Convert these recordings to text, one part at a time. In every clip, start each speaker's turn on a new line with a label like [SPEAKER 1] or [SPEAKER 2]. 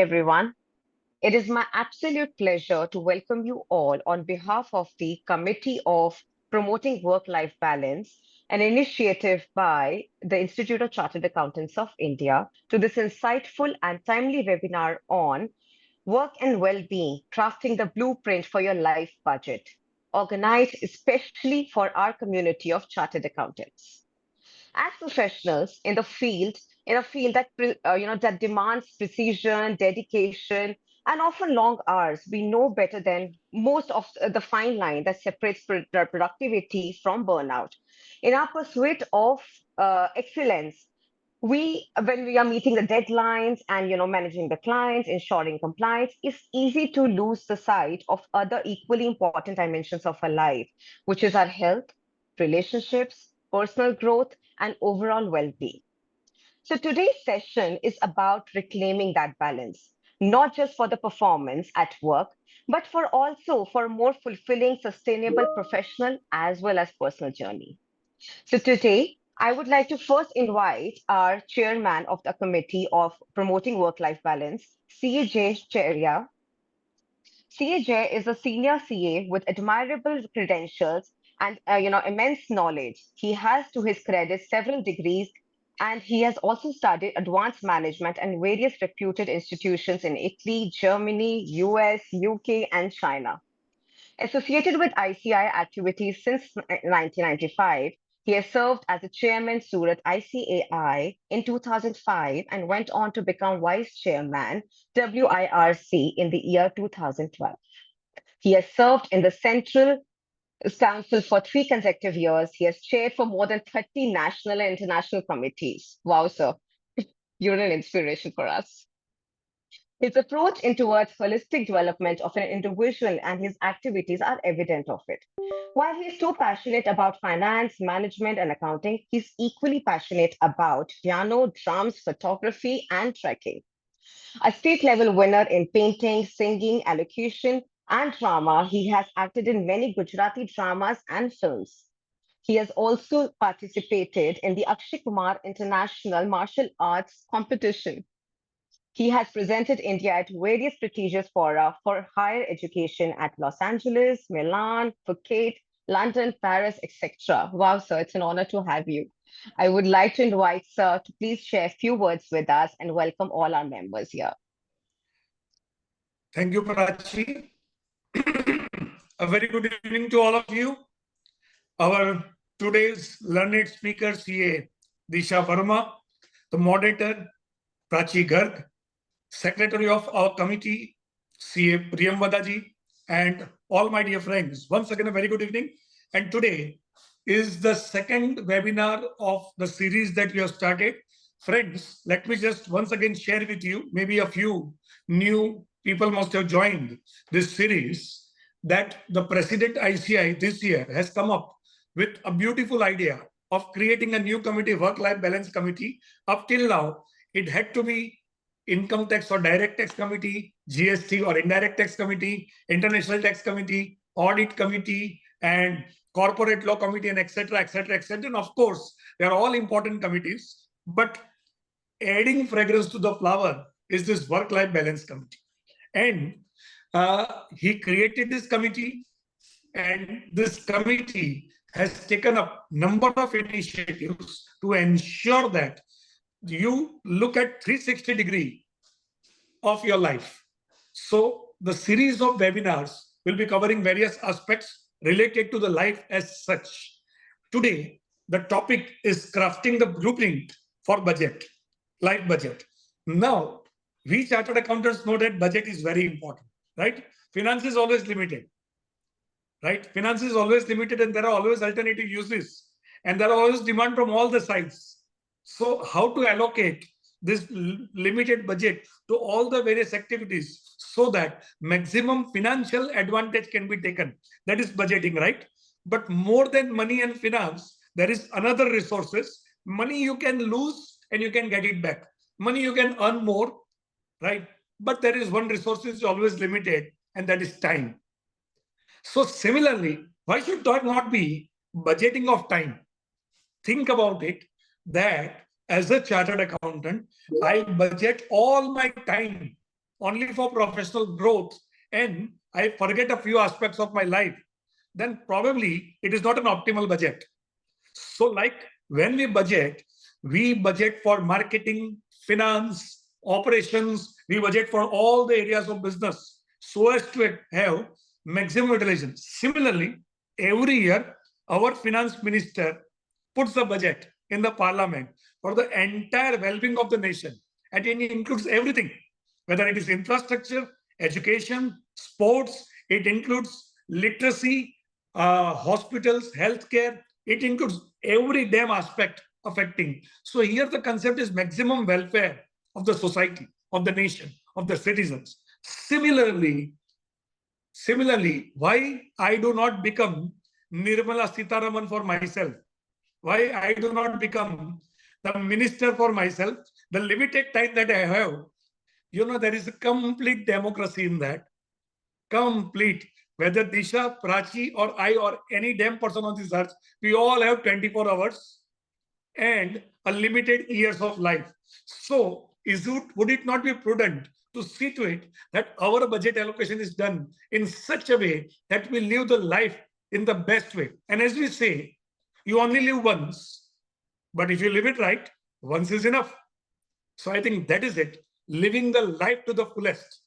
[SPEAKER 1] everyone. It is my absolute pleasure to welcome you all on behalf of the Committee of Promoting Work-Life Balance, an initiative by the Institute of Chartered Accountants of India, to this insightful and timely webinar on work and well-being, crafting the blueprint for your life budget, organized especially for our community of chartered accountants. As professionals in a field that that demands precision, dedication, and often long hours, we know better than most of the fine line that separates productivity from burnout. In our pursuit of excellence, when we are meeting the deadlines and managing the clients, ensuring compliance, it's easy to lose the sight of other equally important dimensions of our life, which is our health, relationships, personal growth, and overall well-being. So today's session is about reclaiming that balance, not just for the performance at work, but for also for more fulfilling, sustainable professional as well as personal journey. So today, I would like to first invite our chairman of the Committee of Promoting Work-Life Balance, CA Cheria. CA is a senior CA with admirable credentials and immense knowledge. He has to his credit several degrees, and he has also studied advanced management and various reputed institutions in Italy, Germany, US, UK, and China. Associated with ICI activities since 1995, he has served as a chairman Surat ICAI in 2005 and went on to become vice chairman WIRC in the year 2012. He has served in the Central Council for 3 consecutive years. He has chaired for more than 30 national and international committees. Wow, sir, you're an inspiration for us. His approach in towards holistic development of an individual and his activities are evident of it. While he is so passionate about finance, management, and accounting, he's equally passionate about piano, drums, photography, and trekking. A state level winner in painting, singing, elocution, and drama, he has acted in many Gujarati dramas and films. He has also participated in the Akshay Kumar International Martial Arts Competition. He has presented India at various prestigious fora for higher education at Los Angeles, Milan, Phuket, London, Paris, etc. Wow, sir, it's an honor to have you. I would like to invite sir to please share a few words with us and welcome all our members here.
[SPEAKER 2] Thank you, Prachi. A very good evening to all of you. Our today's learned speaker, CA Disha Verma, the moderator, Prachi Garg, secretary of our committee, CA Priyamvadaji, and all my dear friends. Once again, a very good evening. And today is the second webinar of the series that we have started. Friends, let me just once again share with you, maybe a few new people must have joined this series, that the President ICI this year has come up with a beautiful idea of creating a new committee, work-life balance committee. Up till now, it had to be income tax or direct tax committee, GST or indirect tax committee, international tax committee, audit committee, and corporate law committee, and etc., etc., etc. And of course, they are all important committees, but adding fragrance to the flower is this work-life balance committee. And he created this committee, and this committee has taken a number of initiatives to ensure that you look at 360-degree of your life. So the series of webinars will be covering various aspects related to the life as such. Today, the topic is crafting the blueprint for budget, life budget. Now, we chartered accountants know that budget is very important, right? Finance is always limited, right? Finance is always limited, and there are always alternative uses, and there are always demand from all the sides. So how to allocate this limited budget to all the various activities so that maximum financial advantage can be taken? That is budgeting, right? But more than money and finance, there is another resources. Money you can lose and you can get it back. Money you can earn more, right? But there is one resource which is always limited, and that is time. So similarly, why should that not be budgeting of time? Think about it, that as a chartered accountant, I budget all my time only for professional growth and I forget a few aspects of my life, then probably it is not an optimal budget. So, like when we budget for marketing, finance, operations, we budget for all the areas of business so as to have maximum utilization. Similarly, every year, our finance minister puts a budget in the parliament for the entire well-being of the nation, and it includes everything, whether it is infrastructure, education, sports, it includes literacy, hospitals, healthcare, it includes every damn aspect affecting. So here the concept is maximum welfare of the society, of the nation, of the citizens. Similarly, why I do not become Nirmala Sitaraman for myself? Why I do not become the minister for myself? The limited time that I have, there is a complete democracy in that. Complete. Whether Disha, Prachi, or I, or any damn person on this earth, we all have 24 hours and unlimited years of life. So, would it not be prudent to see to it that our budget allocation is done in such a way that we live the life in the best way? And as we say, you only live once, but if you live it right, once is enough. So I think that is it. Living the life to the fullest.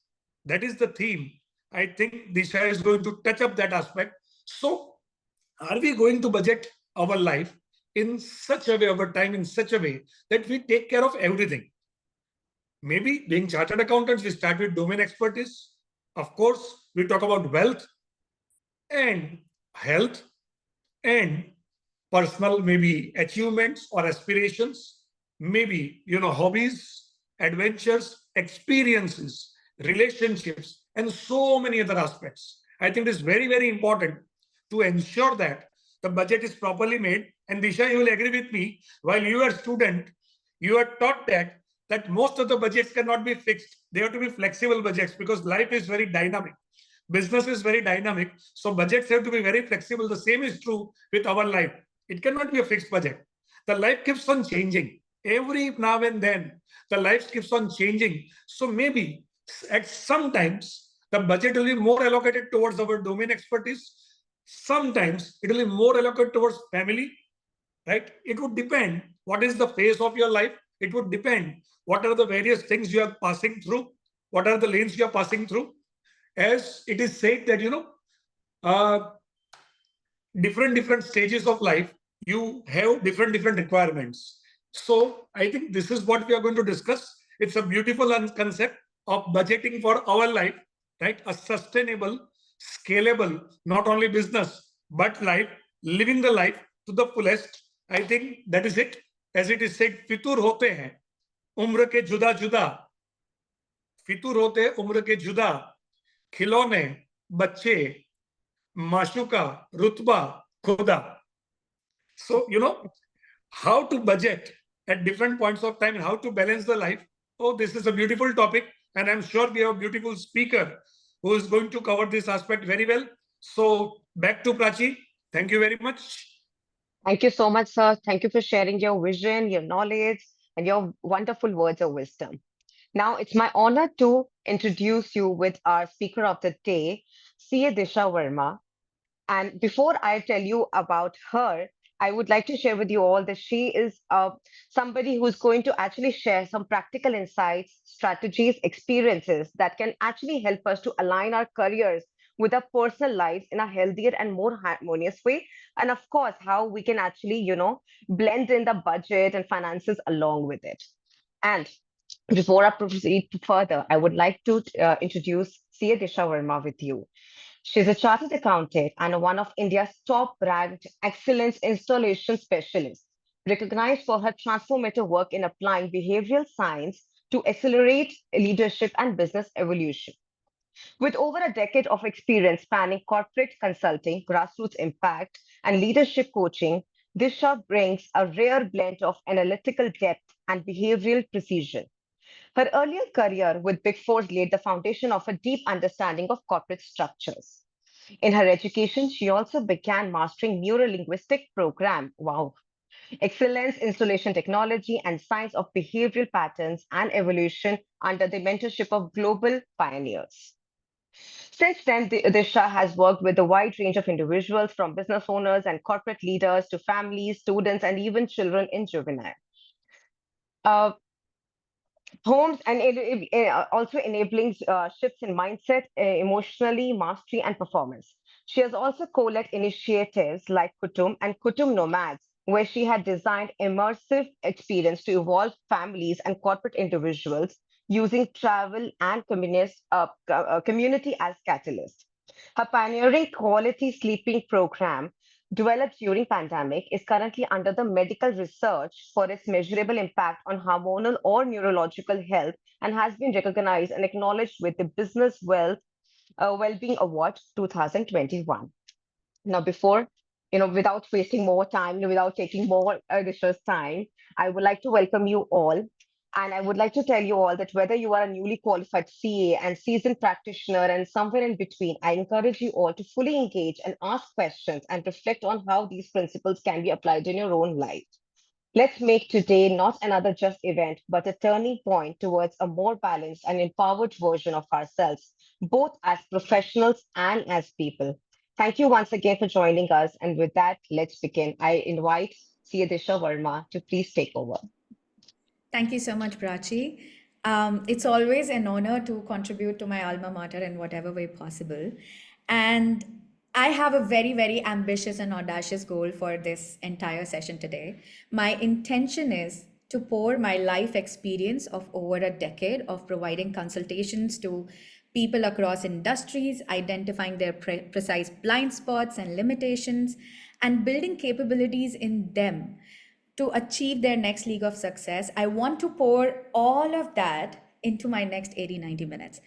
[SPEAKER 2] That is the theme. I think Disha is going to touch up that aspect. So, are we going to budget our life in such a way, our time in such a way that we take care of everything? Maybe being chartered accountants, we start with domain expertise. Of course, we talk about wealth and health and personal maybe achievements or aspirations, maybe hobbies, adventures, experiences, relationships, and so many other aspects. I think it is very, very important to ensure that the budget is properly made. And Disha, you will agree with me, while you are a student, you are taught that most of the budgets cannot be fixed. They have to be flexible budgets because life is very dynamic. Business is very dynamic. So budgets have to be very flexible. The same is true with our life. It cannot be a fixed budget. The life keeps on changing. Every now and then, the life keeps on changing. So maybe at sometimes the budget will be more allocated towards our domain expertise. Sometimes it will be more allocated towards family, right? It would depend what is the phase of your life. It would depend what are the various things you are passing through, what are the lanes you are passing through. As it is said that uh, different stages of life, you have different requirements. So I think this is what we are going to discuss. It's a beautiful concept of budgeting for our life, right? A sustainable, scalable, not only business but life, living the life to the fullest. I think that is it. As it is said, फितूर होते हैं उम्र के जुदा जुदा, फितूर होते हैं उम्र के जुदा, खिलौने, बच्चे, माशुका, रुतबा, खुदा. So, how to budget at different points of time and how to balance the life. Oh, this is a beautiful topic. And I'm sure we have a beautiful speaker who is going to cover this aspect very well. So, back to Prachi. Thank you very much.
[SPEAKER 1] Thank you so much, sir. Thank you for sharing your vision, your knowledge, and your wonderful words of wisdom. Now, it's my honor to introduce you with our speaker of the day, CA Disha Verma. And before I tell you about her, I would like to share with you all that she is somebody who's going to actually share some practical insights, strategies, experiences that can actually help us to align our careers with our personal lives in a healthier and more harmonious way. And of course, how we can actually, blend in the budget and finances along with it. And before I proceed further, I would like to introduce Sia Disha Verma with you. She's a chartered accountant and one of India's top ranked excellence installation specialists, recognized for her transformative work in applying behavioral science to accelerate leadership and business evolution. With over a decade of experience spanning corporate consulting, grassroots impact, and leadership coaching, Disha brings a rare blend of analytical depth and behavioral precision. Her earlier career with Big Four laid the foundation of a deep understanding of corporate structures. In her education, she also began mastering neuro-linguistic program. Wow. excellence, installation technology, and science of behavioral patterns and evolution under the mentorship of global pioneers. Since then, Disha has worked with a wide range of individuals from business owners and corporate leaders to families, students, and even children in juvenile. Uh, Homes and also enabling shifts in mindset, emotionally, mastery, and performance. She has also co-led initiatives like Kutum and Kutum Nomads, where she had designed immersive experience to evolve families and corporate individuals using travel and community as catalyst. Her pioneering quality sleeping program, developed during pandemic, is currently under the medical research for its measurable impact on hormonal or neurological health and has been recognized and acknowledged with the Business Wellbeing Award 2021. Now, before, without wasting more time, without taking more Disha's time, I would like to welcome you all. And I would like to tell you all that whether you are a newly qualified CA and seasoned practitioner and somewhere in between, I encourage you all to fully engage and ask questions and reflect on how these principles can be applied in your own life. Let's make today not another just event, but a turning point towards a more balanced and empowered version of ourselves, both as professionals and as people. Thank you once again for joining us. And with that, let's begin. I invite Siyadisha Verma to please take over.
[SPEAKER 3] Thank you so much, Prachi. It's always an honor to contribute to my alma mater in whatever way possible. And I have a very, very ambitious and audacious goal for this entire session today. My intention is to pour my life experience of over a decade of providing consultations to people across industries, identifying their precise blind spots and limitations, and building capabilities in them to achieve their next league of success. I want to pour all of that into my next 80, 90 minutes.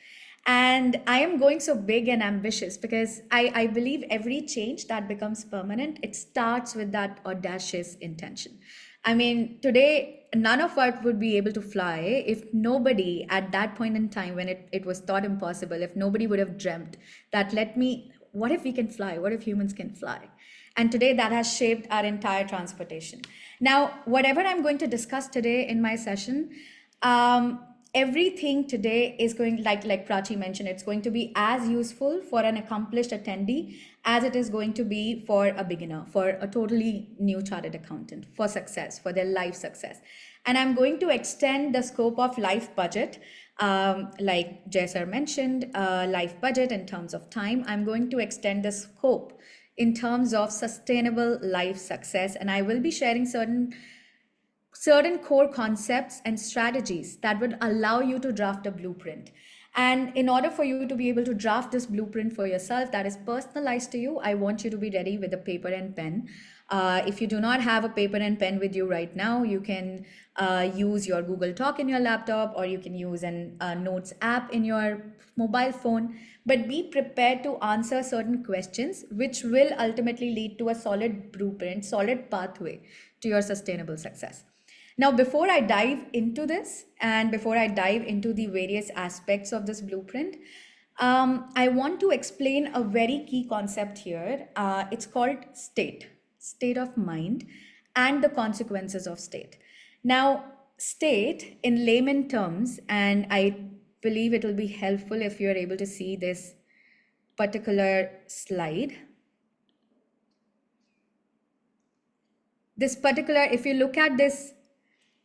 [SPEAKER 3] And I am going so big and ambitious because I believe every change that becomes permanent, it starts with that audacious intention. I mean, today, none of us would be able to fly if nobody at that point in time when it was thought impossible, if nobody would have dreamt that what if we can fly? What if humans can fly? And today that has shaped our entire transportation. Now, whatever I'm going to discuss today in my session, everything today is going, like Prachi mentioned, it's going to be as useful for an accomplished attendee as it is going to be for a beginner, for a totally new chartered accountant, for success, for their life success. And I'm going to extend the scope of life budget, like Jay sir mentioned, life budget in terms of time. I'm going to extend the scope in terms of sustainable life success, and I will be sharing certain core concepts and strategies that would allow you to draft a blueprint. And in order for you to be able to draft this blueprint for yourself that is personalized to you, I want you to be ready with a paper and pen. If you do not have a paper and pen with you right now, you can use your Google Doc in your laptop, or you can use an notes app in your mobile phone. But be prepared to answer certain questions which will ultimately lead to a solid blueprint, solid pathway to your sustainable success. Now, before I dive into this and before I dive into the various aspects of this blueprint, I want to explain a very key concept here. It's called state of mind, and the consequences of state. Now, state in layman terms, and I believe it will be helpful if you're able to see this particular slide. If you look at this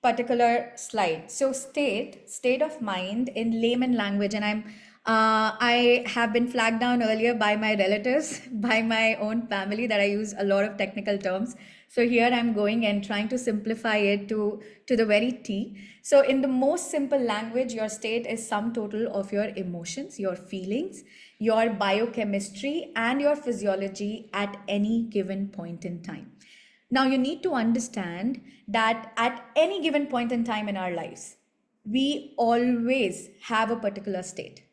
[SPEAKER 3] particular slide. So state of mind in layman language, and I have been flagged down earlier by my relatives, by my own family, that I use a lot of technical terms. So here I'm going and trying to simplify it to the very T. So in the most simple language, your state is sum total of your emotions, your feelings, your biochemistry, and your physiology at any given point in time. Now, you need to understand that at any given point in time in our lives, we always have a particular state.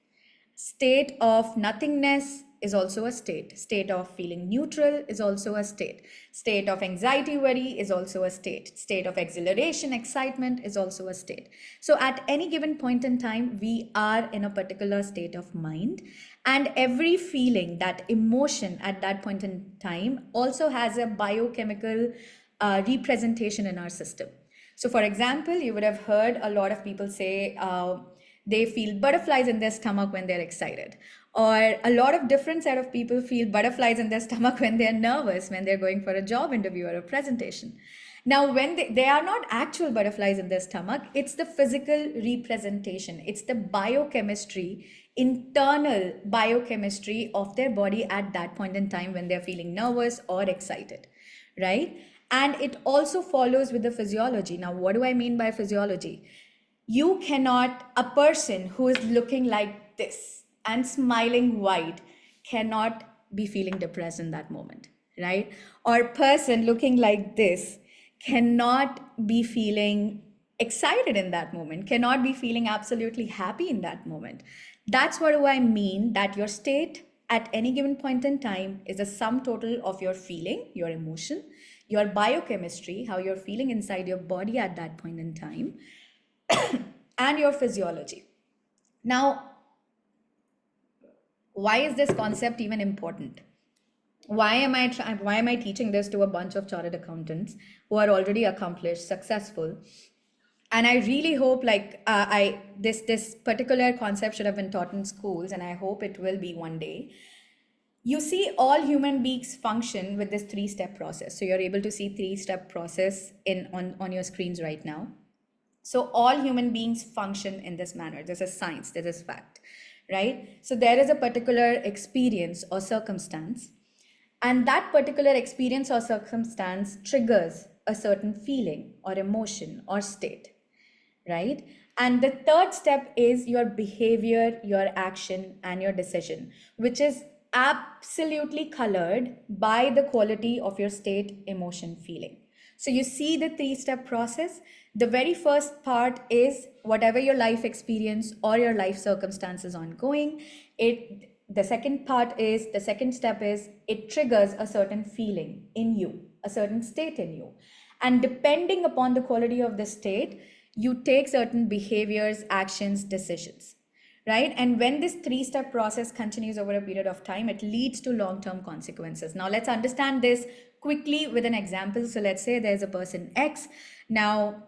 [SPEAKER 3] State of nothingness is also a state. State of feeling neutral is also a state. State of anxiety, worry is also a state. State of exhilaration, excitement is also a state. So at any given point in time, we are in a particular state of mind. And every feeling, that emotion at that point in time, also has a biochemical representation in our system. So, for example, you would have heard a lot of people say they feel butterflies in their stomach when they're excited, or a lot of different set of people feel butterflies in their stomach when they're nervous, when they're going for a job interview or a presentation. Now, when they are not actual butterflies in their stomach, it's the physical representation, it's the biochemistry, internal biochemistry of their body at that point in time when they're feeling nervous or excited, right? And it also follows with the physiology. Now, what do I mean by physiology? You cannot, a person who is looking like this and smiling wide cannot be feeling depressed in that moment, right? Or a person looking like this cannot be feeling excited in that moment, cannot be feeling absolutely happy in that moment. That's what do I mean, that your state at any given point in time is a sum total of your feeling, your emotion, your biochemistry, how you're feeling inside your body at that point in time, and your physiology. Now, why is this concept even important? Why am I teaching this to a bunch of chartered accountants who are already accomplished, successful? And I really hope, like, this particular concept should have been taught in schools, and I hope it will be one day. You see, all human beings function with this three-step process. So you're able to see three-step process on your screens right now. So all human beings function in this manner. This is science, this is fact, right? So there is a particular experience or circumstance, and that particular experience or circumstance triggers a certain feeling or emotion or state, right? And the third step is your behavior, your action, and your decision, which is absolutely colored by the quality of your state, emotion, feeling. So you see the three-step process. The very first part is whatever your life experience or your life circumstances ongoing. The second step is it triggers a certain feeling in you, a certain state in you. And depending upon the quality of the state, you take certain behaviors, actions, decisions, right? And when this three-step process continues over a period of time, it leads to long-term consequences. Now, let's understand this quickly with an example. So let's say there's a person X. Now,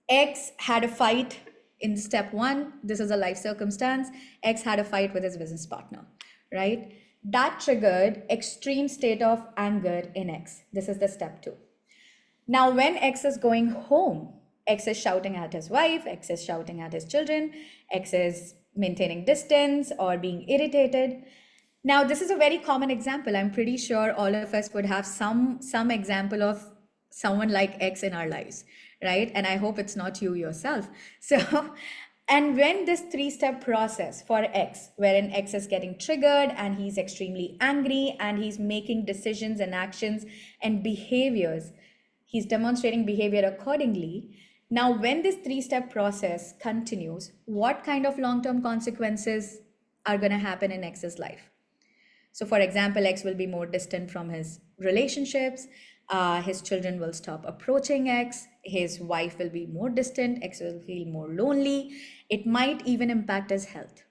[SPEAKER 3] X had a fight in step one. This is a life circumstance. X had a fight with his business partner, right? That triggered extreme state of anger in X. This is the step two. Now, when X is going home, X is shouting at his wife, X is shouting at his children, X is maintaining distance or being irritated. Now, this is a very common example. I'm pretty sure all of us would have some example of someone like X in our lives, right? And I hope it's not you yourself. So, and when this three-step process for X, wherein X is getting triggered and he's extremely angry and he's making decisions and actions and behaviors, he's demonstrating behavior accordingly. Now, when this three-step process continues, what kind of long-term consequences are going to happen in X's life? So, for example, X will be more distant from his relationships. His children will stop approaching X. His wife will be more distant. X will feel more lonely. It might even impact his health,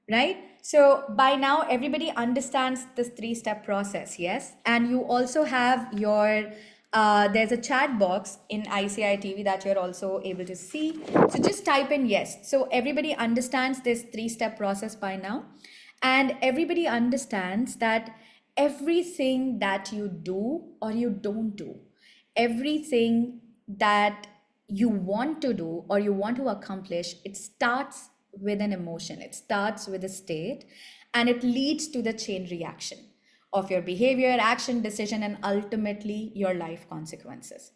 [SPEAKER 3] right? So by now, everybody understands this three-step process, yes? And you also have your, there's a chat box in ICI TV that you're also able to see. So just type in yes. So everybody understands this three-step process by now. And everybody understands that everything that you do or you don't do, everything that you want to do or you want to accomplish, it starts with an emotion, it starts with a state, and it leads to the chain reaction of your behavior, action, decision, and ultimately your life consequences.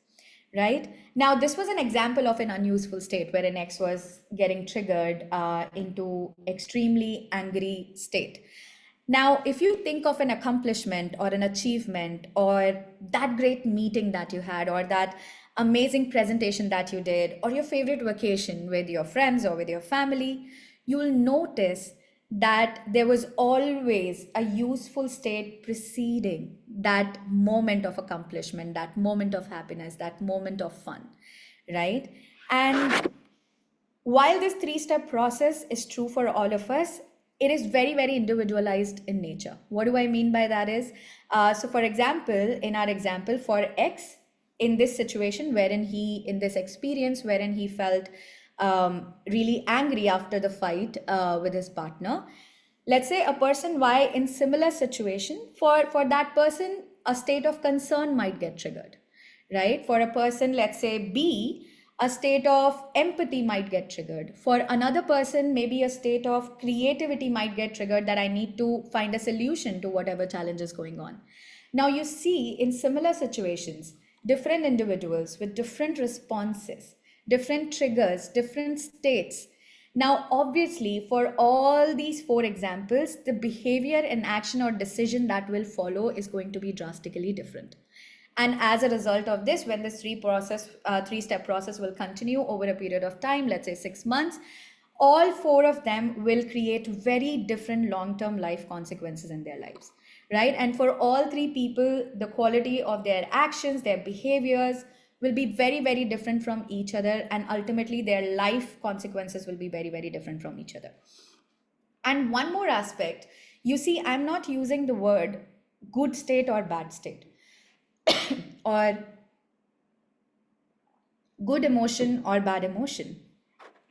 [SPEAKER 3] Right? Now, this was an example of an unuseful state wherein X was getting triggered into extremely angry state. Now, if you think of an accomplishment or an achievement or that great meeting that you had or that amazing presentation that you did or your favorite vacation with your friends or with your family, you will notice that there was always a useful state preceding that moment of accomplishment, that moment of happiness, that moment of fun, right? And while this three-step process is true for all of us, it is very, very individualized in nature. What do I mean by that is, so for example, in our example for X, in this situation, in this experience wherein he felt really angry after the fight with his partner. Let's say a person Y in similar situation, for that person, a state of concern might get triggered, right? For a person, let's say B, a state of empathy might get triggered. For another person, maybe a state of creativity might get triggered, that I need to find a solution to whatever challenge is going on. Now, you see, in similar situations, different individuals with different responses, different triggers, different states. Now, obviously, for all these four examples, the behavior and action or decision that will follow is going to be drastically different. And as a result of this, when this three-step process will continue over a period of time, let's say 6 months, all four of them will create very different long-term life consequences in their lives, right? And for all three people, the quality of their actions, their behaviors will be very, very different from each other. And ultimately, their life consequences will be very, very different from each other. And one more aspect, you see, I'm not using the word good state or bad state, or good emotion or bad emotion,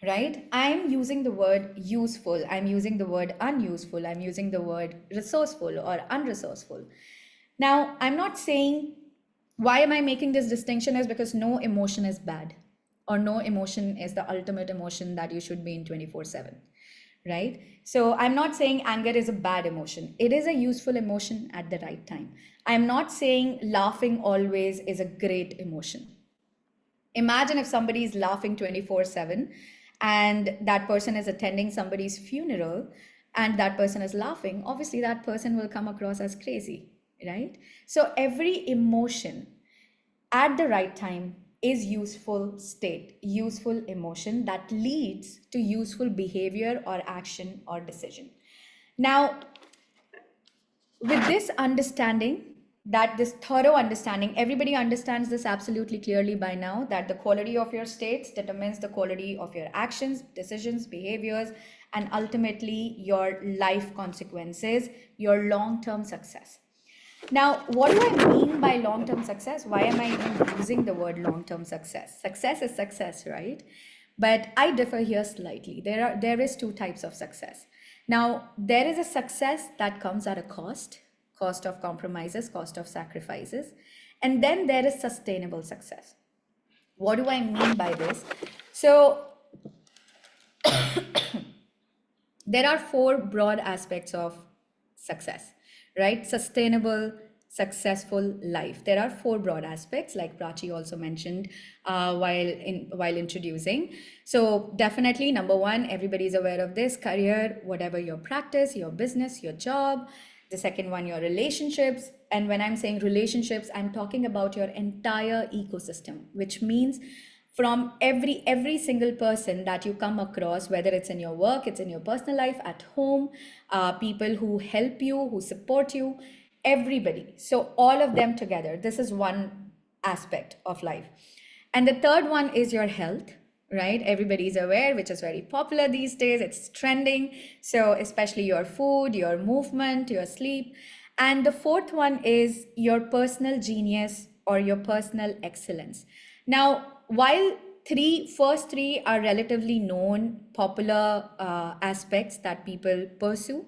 [SPEAKER 3] right? I'm using the word useful, I'm using the word unuseful, I'm using the word resourceful or unresourceful. Now, I'm not saying, why am I making this distinction, is because no emotion is bad, or no emotion is the ultimate emotion that you should be in 24/7, right? So I'm not saying anger is a bad emotion. It is a useful emotion at the right time. I'm not saying laughing always is a great emotion. Imagine if somebody is laughing 24/7 and that person is attending somebody's funeral and that person is laughing. Obviously, that person will come across as crazy, right? So every emotion at the right time is useful state, useful emotion that leads to useful behavior or action or decision. Now, with this understanding, that this thorough understanding, everybody understands this absolutely clearly by now, that the quality of your states determines the quality of your actions, decisions, behaviors, and ultimately your life consequences, your long-term success. Now, what do I mean by long-term success? Why am I even using the word long-term success? Success is success, right? But I differ here slightly. There is two types of success. Now, there is a success that comes at a cost of compromises, cost of sacrifices. And then there is sustainable success. What do I mean by this? So there are four broad aspects of success, right? Sustainable, successful life. There are four broad aspects, like Prachi also mentioned while introducing. So definitely, number one, everybody's aware of this: career, whatever your practice, your business, your job. The second one, your relationships. And when I'm saying relationships, I'm talking about your entire ecosystem, which means from every single person that you come across, whether it's in your work, it's in your personal life, at home, people who help you, who support you, everybody. So all of them together, this is one aspect of life. And the third one is your health, right? Everybody's aware, which is very popular these days, it's trending. So especially your food, your movement, your sleep. And the fourth one is your personal genius or your personal excellence. Now, while first three are relatively known, popular aspects that people pursue,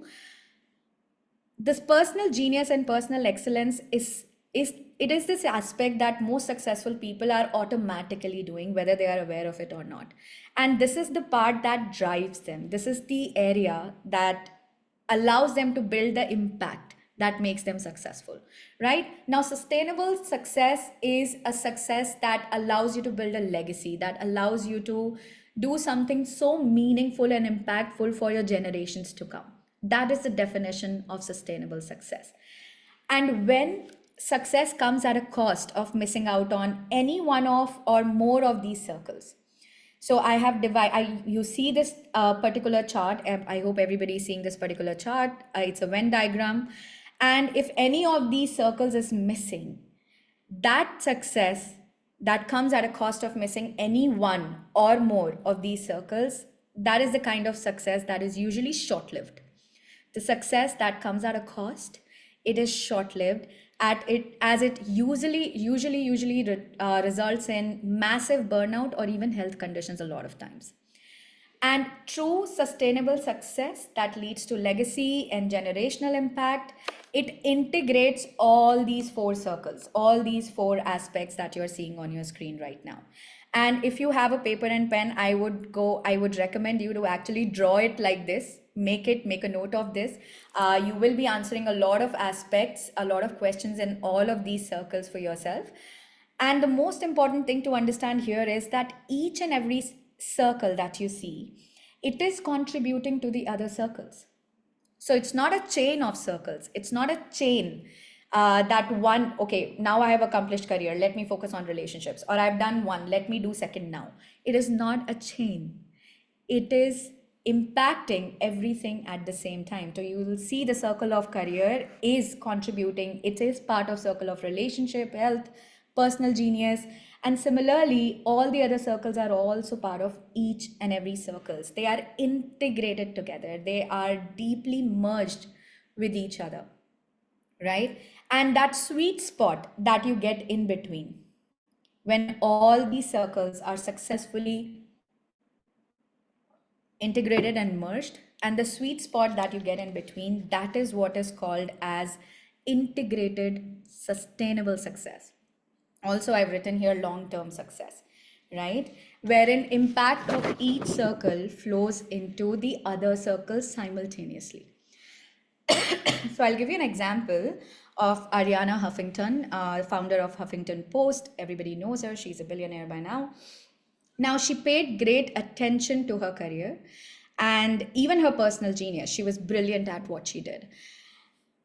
[SPEAKER 3] this personal genius and personal excellence is this aspect that most successful people are automatically doing, whether they are aware of it or not. And this is the part that drives them. This is the area that allows them to build the impact that makes them successful, right? Now, sustainable success is a success that allows you to build a legacy, that allows you to do something so meaningful and impactful for your generations to come. That is the definition of sustainable success. And when success comes at a cost of missing out on any one of or more of these circles. So I have you see this particular chart. I hope everybody is seeing this particular chart. It's a Venn diagram. And if any of these circles is missing, that success that comes at a cost of missing any one or more of these circles, that is the kind of success that is usually short-lived. The success that comes at a cost it is short-lived, at it as it usually results in massive burnout or even health conditions a lot of times. And true sustainable success that leads to legacy and generational impact, it integrates all these four circles, all these four aspects that you're seeing on your screen right now. And if you have a paper and pen, I would recommend you to actually draw it like this, make a note of this. You will be answering a lot of aspects, a lot of questions in all of these circles for yourself. And the most important thing to understand here is that each and every circle that you see, it is contributing to the other circles. So it's not a chain of circles. It's not a chain that one, okay, now I have accomplished career, let me focus on relationships. Or I've done one, let me do second now. It is not a chain. It is impacting everything at the same time. So you will see the circle of career is contributing. It is part of circle of relationship, health, personal genius. And similarly, all the other circles are also part of each and every circles. They are integrated together. They are deeply merged with each other, right? And that sweet spot that you get in between, when all these circles are successfully integrated and merged, and the sweet spot that you get in between, that is what is called as integrated sustainable success. Also, I've written here long-term success, right? Wherein impact of each circle flows into the other circles simultaneously. So I'll give you an example of Ariana Huffington, founder of Huffington Post. Everybody knows her. She's a billionaire by now. Now, she paid great attention to her career and even her personal genius. She was brilliant at what she did.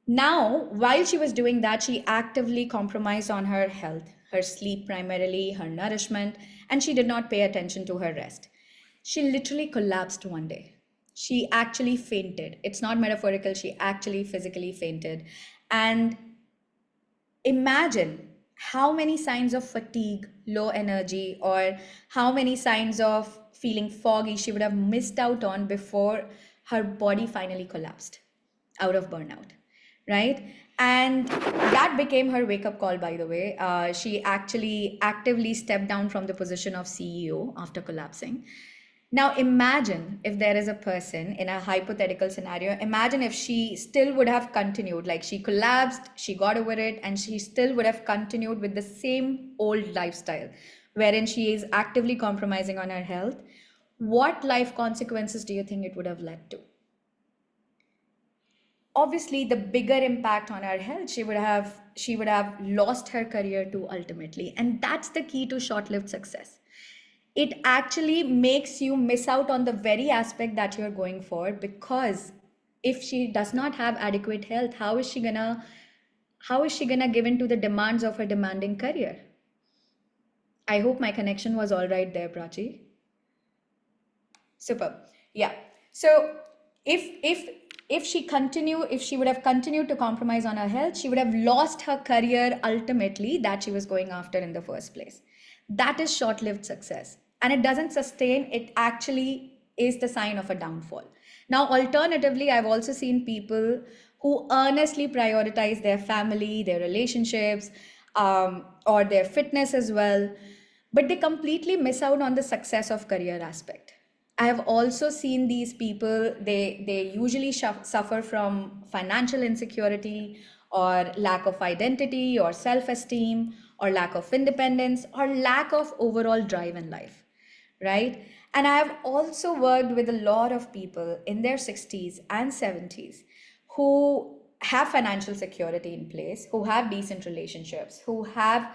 [SPEAKER 3] Now, while she was doing that, she actively compromised on her health, her sleep primarily, her nourishment, and she did not pay attention to her rest. She literally collapsed one day. She actually fainted. It's not metaphorical, she actually physically fainted. And imagine how many signs of fatigue, low energy, or how many signs of feeling foggy she would have missed out on before her body finally collapsed out of burnout, right? And that became her wake up call, by the way. She actually actively stepped down from the position of CEO after collapsing. Now, imagine if there is a person in a hypothetical scenario, imagine if she still would have continued, like she collapsed, she got over it, and she still would have continued with the same old lifestyle, wherein she is actively compromising on her health. What life consequences do you think it would have led to? Obviously, the bigger impact on her health, she would have lost her career too ultimately. And that's the key to short-lived success. It actually makes you miss out on the very aspect that you're going for, because if she does not have adequate health, how is she gonna give in to the demands of her demanding career? I hope my connection was all right there, Prachi. Super. Yeah. So if she would have continued to compromise on her health, she would have lost her career ultimately that she was going after in the first place. That is short-lived success. And it doesn't sustain, it actually is the sign of a downfall. Now, alternatively, I've also seen people who earnestly prioritize their family, their relationships, or their fitness as well, but they completely miss out on the success of career aspect. I have also seen these people, they usually suffer from financial insecurity or lack of identity or self-esteem or lack of independence or lack of overall drive in life, right? And I have also worked with a lot of people in their 60s and 70s who have financial security in place, who have decent relationships, who have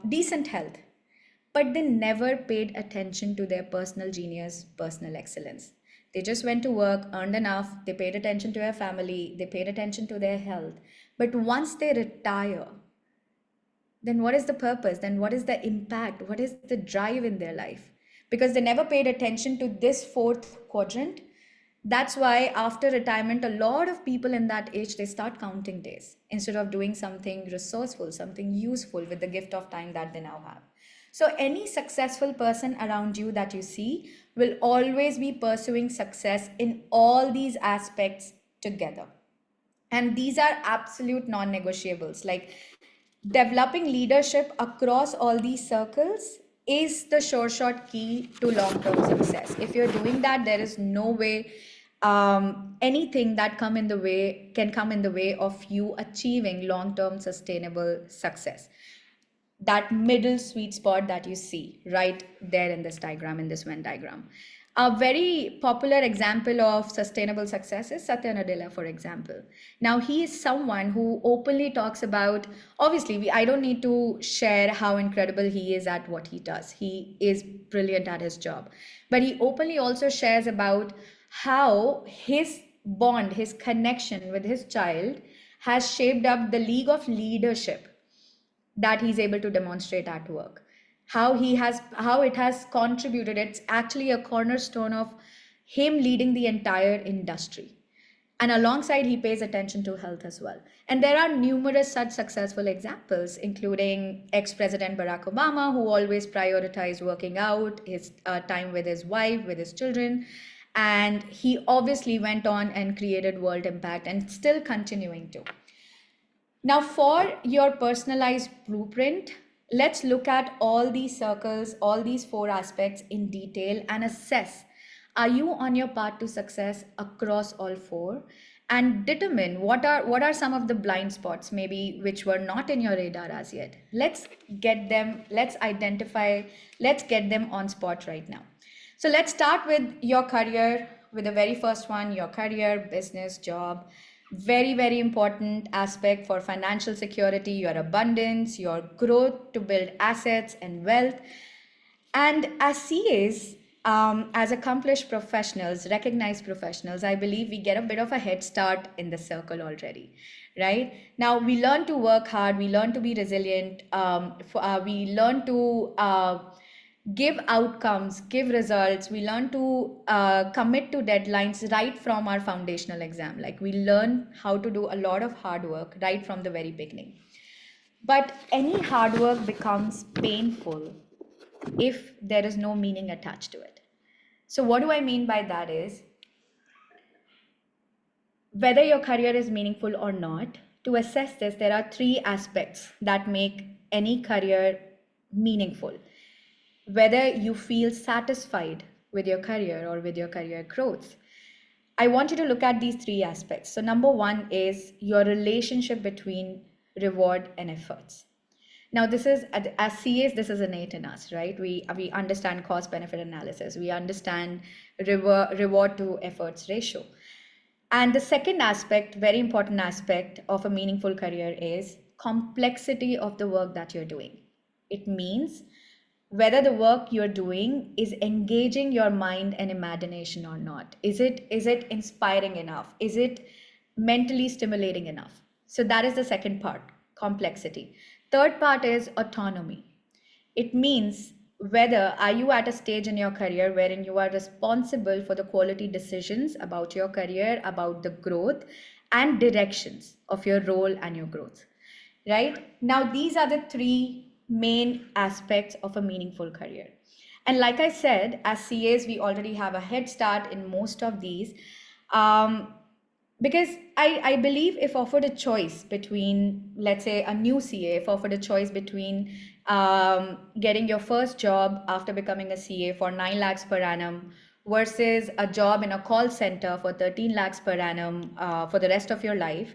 [SPEAKER 3] decent health, but they never paid attention to their personal genius, personal excellence. They just went to work, earned enough, they paid attention to their family, they paid attention to their health. But once they retire, then what is the purpose? Then what is the impact? What is the drive in their life? Because they never paid attention to this fourth quadrant. That's why after retirement, a lot of people in that age, they start counting days instead of doing something resourceful, something useful with the gift of time that they now have. So any successful person around you that you see will always be pursuing success in all these aspects together. And these are absolute non-negotiables. Like developing leadership across all these circles is the sure shot key to long-term success. If you're doing that, there is no way anything that come in the way can come in the way of you achieving long-term sustainable success. That middle sweet spot that you see right there in this diagram, in this Venn diagram. A very popular example of sustainable success is Satya Nadella, for example. Now, he is someone who openly talks about, obviously, I don't need to share how incredible he is at what he does. He is brilliant at his job. But he openly also shares about how his bond, his connection with his child has shaped up the league of leadership that he's able to demonstrate at work, how it has contributed. It's actually a cornerstone of him leading the entire industry. And alongside, he pays attention to health as well. And there are numerous such successful examples, including ex-president Barack Obama, who always prioritized working out, his time with his wife, with his children. And he obviously went on and created world impact, and still continuing to. Now, for your personalized blueprint, let's look at all these circles, all these four aspects in detail and assess, are you on your path to success across all four? And determine what are some of the blind spots, maybe which were not in your radar as yet. Let's get them, let's identify, let's get them on spot right now. So let's start with your career, with the very first one, your career, business, job. Very, very important aspect for financial security, your abundance, your growth to build assets and wealth. And as CAs, as accomplished professionals, recognized professionals, I believe we get a bit of a head start in the circle already, right? Now, we learn to work hard, we learn to be resilient, we learn to give outcomes, give results. We learn to commit to deadlines right from our foundational exam. Like we learn how to do a lot of hard work right from the very beginning. But any hard work becomes painful if there is no meaning attached to it. So, what do I mean by that is, whether your career is meaningful or not, to assess this, there are three aspects that make any career meaningful. Whether you feel satisfied with your career or with your career growth. I want you to look at these three aspects. So, number one is your relationship between reward and efforts. Now, this is, as CAs, this is innate in us, right? We understand cost benefit analysis, we understand reward to efforts ratio. And the second aspect, very important aspect of a meaningful career, is complexity of the work that you're doing. It means whether the work you're doing is engaging your mind and imagination or not. Is it inspiring enough? Is it mentally stimulating enough? So that is the second part, complexity. Third part is autonomy. It means whether are you at a stage in your career wherein you are responsible for the quality decisions about your career, about the growth and directions of your role and your growth. Right? Now, these are the three main aspects of a meaningful career. And like I said, as CAs, we already have a head start in most of these. Because I believe if offered a choice between, let's say, a new CA, if offered a choice between getting your first job after becoming a CA for 9 lakhs per annum versus a job in a call center for 13 lakhs per annum for the rest of your life,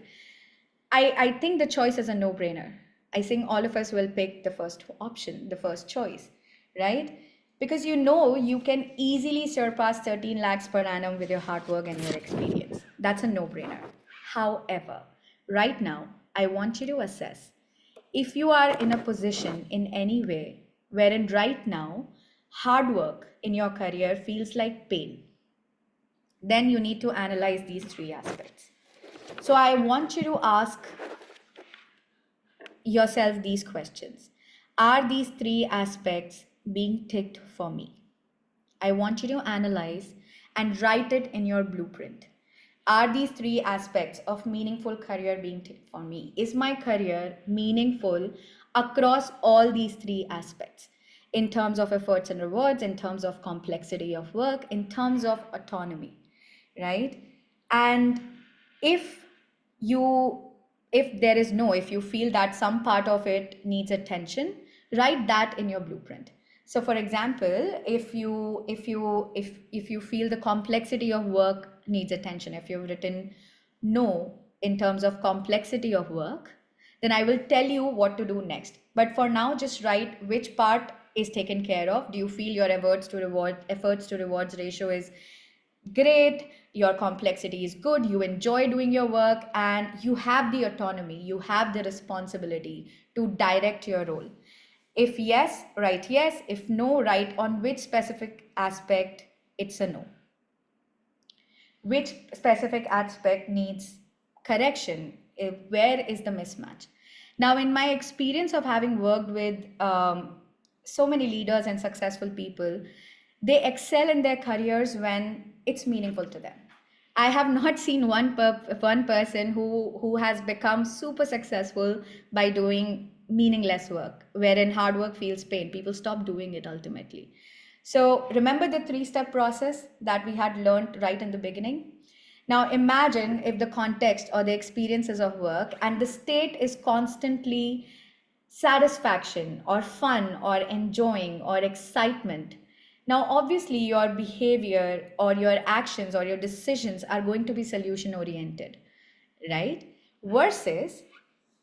[SPEAKER 3] I think the choice is a no-brainer. I think all of us will pick the first option, the first choice, right? Because you can easily surpass 13 lakhs per annum with your hard work and your experience. That's a no-brainer. However, right now, I want you to assess if you are in a position in any way wherein right now hard work in your career feels like pain, then you need to analyze these three aspects. So I want you to ask yourself these questions. Are these three aspects being ticked for me? I want you to analyze and write it in your blueprint. Are these three aspects of meaningful career being ticked for me? Is my career meaningful across all these three aspects? In terms of efforts and rewards, in terms of complexity of work, in terms of autonomy, right? And if if there is no, if you feel that some part of it needs attention, write that in your blueprint. So for example, if you feel the complexity of work needs attention, if you've written no in terms of complexity of work, then I will tell you what to do next. But for now, just write which part is taken care of. Do you feel your efforts to rewards ratio is great, your complexity is good, you enjoy doing your work, and you have the autonomy, you have the responsibility to direct your role? If yes, write yes. If no, write on which specific aspect it's a no, which specific aspect needs correction, where is the mismatch. Now, in my experience of having worked with so many leaders and successful people, they excel in their careers when it's meaningful to them. I have not seen one person who has become super successful by doing meaningless work, wherein hard work feels pain. People stop doing it ultimately. So remember the three-step process that we had learned right in the beginning? Now imagine if the context or the experiences of work and the state is constantly satisfaction or fun or enjoying or excitement. Now, obviously, your behavior or your actions or your decisions are going to be solution oriented, right? Versus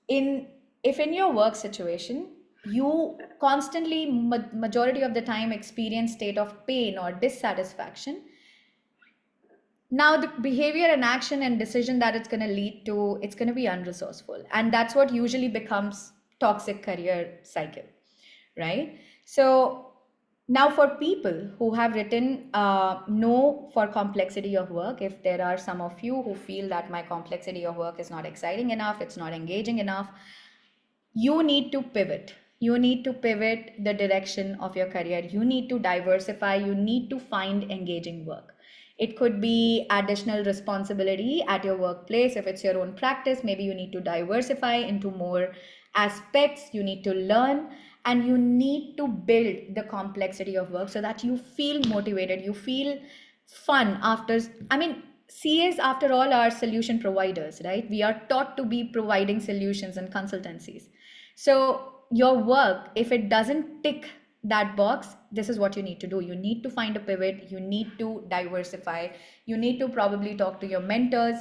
[SPEAKER 3] in if in your work situation you constantly majority of the time experience state of pain or dissatisfaction, now the behavior and action and decision that it's going to lead to, it's going to be unresourceful, and that's what usually becomes toxic career cycle, right? So now for people who have written no for complexity of work, if there are some of you who feel that my complexity of work is not exciting enough, it's not engaging enough, you need to pivot. You need to pivot the direction of your career. You need to diversify. You need to find engaging work. It could be additional responsibility at your workplace. If it's your own practice, maybe you need to diversify into more aspects. You need to learn and you need to build the complexity of work so that you feel motivated, you feel fun after. I mean, CAs, after all, are solution providers, right? We are taught to be providing solutions and consultancies. So your work, if it doesn't tick that box, this is what you need to do. You need to find a pivot. You need to diversify. You need to probably talk to your mentors.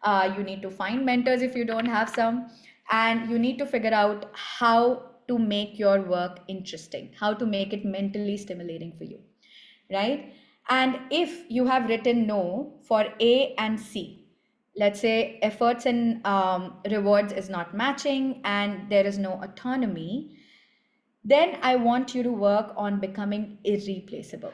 [SPEAKER 3] You need to find mentors if you don't have some. And you need to figure out how to make your work interesting, how to make it mentally stimulating for you, right? And if you have written no for A and C, let's say efforts and rewards is not matching and there is no autonomy, then I want you to work on becoming irreplaceable.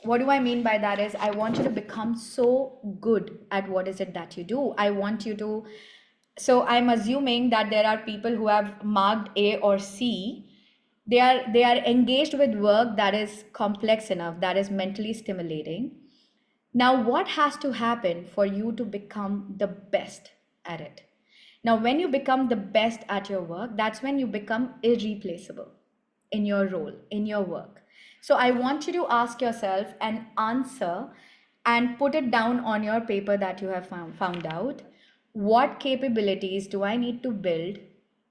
[SPEAKER 3] What do I mean by that is I want you to become so good at what is it that you do. I want you to, so I'm assuming that there are people who have marked A or C. They are engaged with work that is complex enough, that is mentally stimulating. Now, what has to happen for you to become the best at it? Now, when you become the best at your work, that's when you become irreplaceable in your role, in your work. So, I want you to ask yourself an answer and put it down on your paper that you have found out. What capabilities do I need to build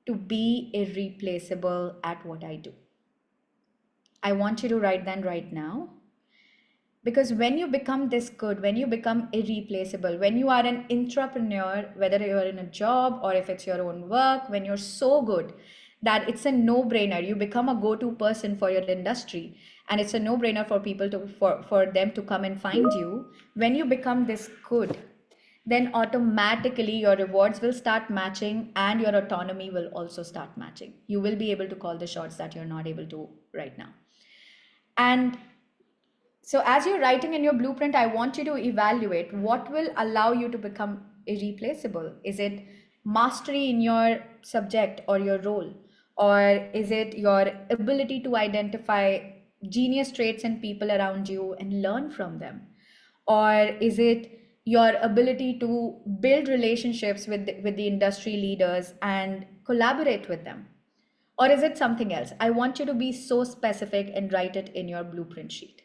[SPEAKER 3] to be irreplaceable at what I do? I want you to write that right now. Because when you become this good, when you become irreplaceable, when you are an entrepreneur, whether you're in a job or if it's your own work, when you're so good that it's a no-brainer, you become a go-to person for your industry, and it's a no-brainer for people to for them to come and find you. When you become this good, then automatically your rewards will start matching and your autonomy will also start matching. You will be able to call the shots that you're not able to right now. And so, as you're writing in your blueprint, I want you to evaluate what will allow you to become irreplaceable. Is it mastery in your subject or your role? Or is it your ability to identify genius traits in people around you and learn from them? Or is it your ability to build relationships with the industry leaders and collaborate with them? Or is it something else? I want you to be so specific and write it in your blueprint sheet.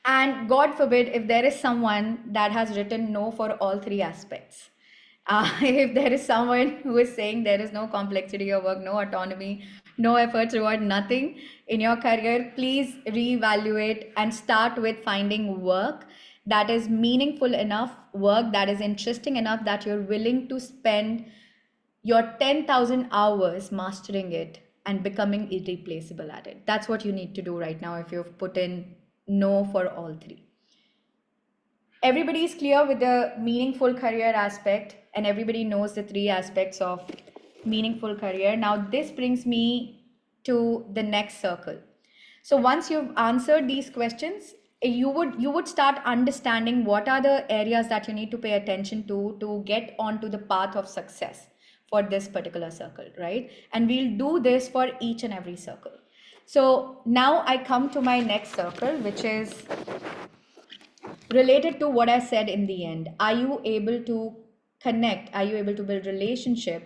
[SPEAKER 3] And God forbid if there is someone that has written no for all three aspects. If there is someone who is saying there is no complexity of work, no autonomy, no efforts reward, nothing in your career, please reevaluate and start with finding work that is meaningful enough, work that is interesting enough that you're willing to spend your 10,000 hours mastering it and becoming irreplaceable at it. That's what you need to do right now if you've put in no for all three. Everybody is clear with the meaningful career aspect, and everybody knows the three aspects of meaningful career. Now this brings me to the next circle. So once you've answered these questions, you would start understanding what are the areas that you need to pay attention to get onto the path of success for this particular circle, right? And we'll do this for each and every circle. So now I come to my next circle, which is related to what I said in the end. Are you able to connect? Are you able to build relationship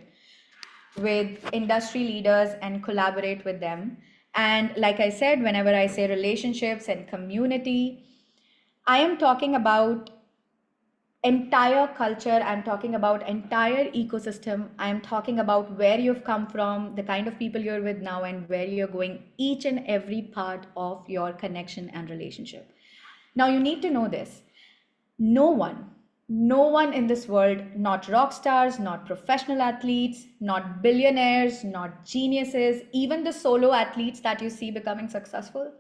[SPEAKER 3] with industry leaders and collaborate with them? And like I said, whenever I say relationships and community, I am talking about entire culture. I'm talking about entire ecosystem. I'm talking about where you've come from, the kind of people you're with now, and where you're going, each and every part of your connection and relationship. Now you need to know this. No one, no one in this world, not rock stars, not professional athletes, not billionaires, not geniuses, even the solo athletes that you see becoming successful,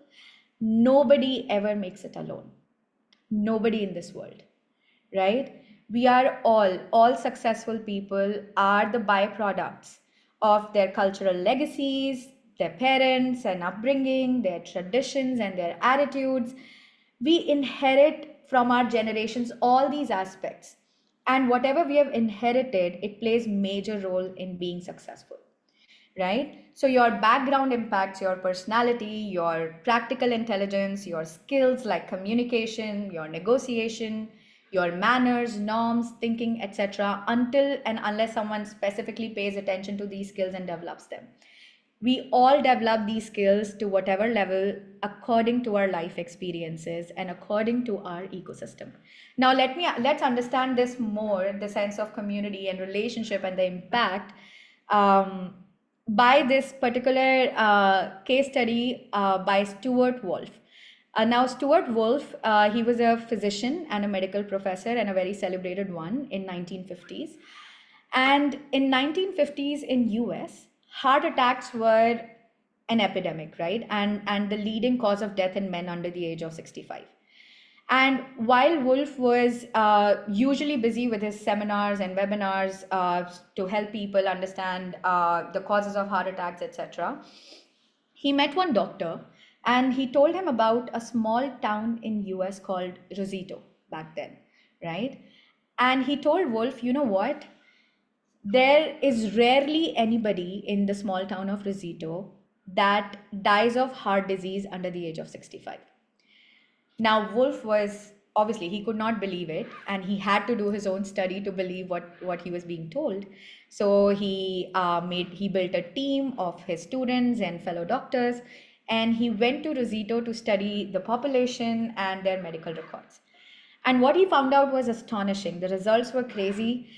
[SPEAKER 3] nobody ever makes it alone. Nobody in this world, right? We are all successful people are the byproducts of their cultural legacies, their parents and upbringing, their traditions and their attitudes. We inherit from our generations all these aspects. And whatever we have inherited, it plays major role in being successful, right? So your background impacts your personality, your practical intelligence, your skills like communication, your negotiation, your manners, norms, thinking, etc., until and unless someone specifically pays attention to these skills and develops them. We all develop these skills to whatever level according to our life experiences and according to our ecosystem. Now let's understand this more, the sense of community and relationship and the impact, um, by this particular case study by Stuart Wolf. Now Stuart Wolf, he was a physician and a medical professor and a very celebrated one in 1950s. And in 1950s in US, heart attacks were an epidemic, right? And the leading cause of death in men under the age of 65. And while Wolf was usually busy with his seminars and webinars to help people understand the causes of heart attacks, etc., he met one doctor and he told him about a small town in US called Rosito back then, right? And he told Wolf, you know what? There is rarely anybody in the small town of Rosito that dies of heart disease under the age of 65. Now, Wolf was obviously he could not believe it, and he had to do his own study to believe what he was being told. So he built a team of his students and fellow doctors, and he went to Rosito to study the population and their medical records. And what he found out was astonishing. The results were crazy.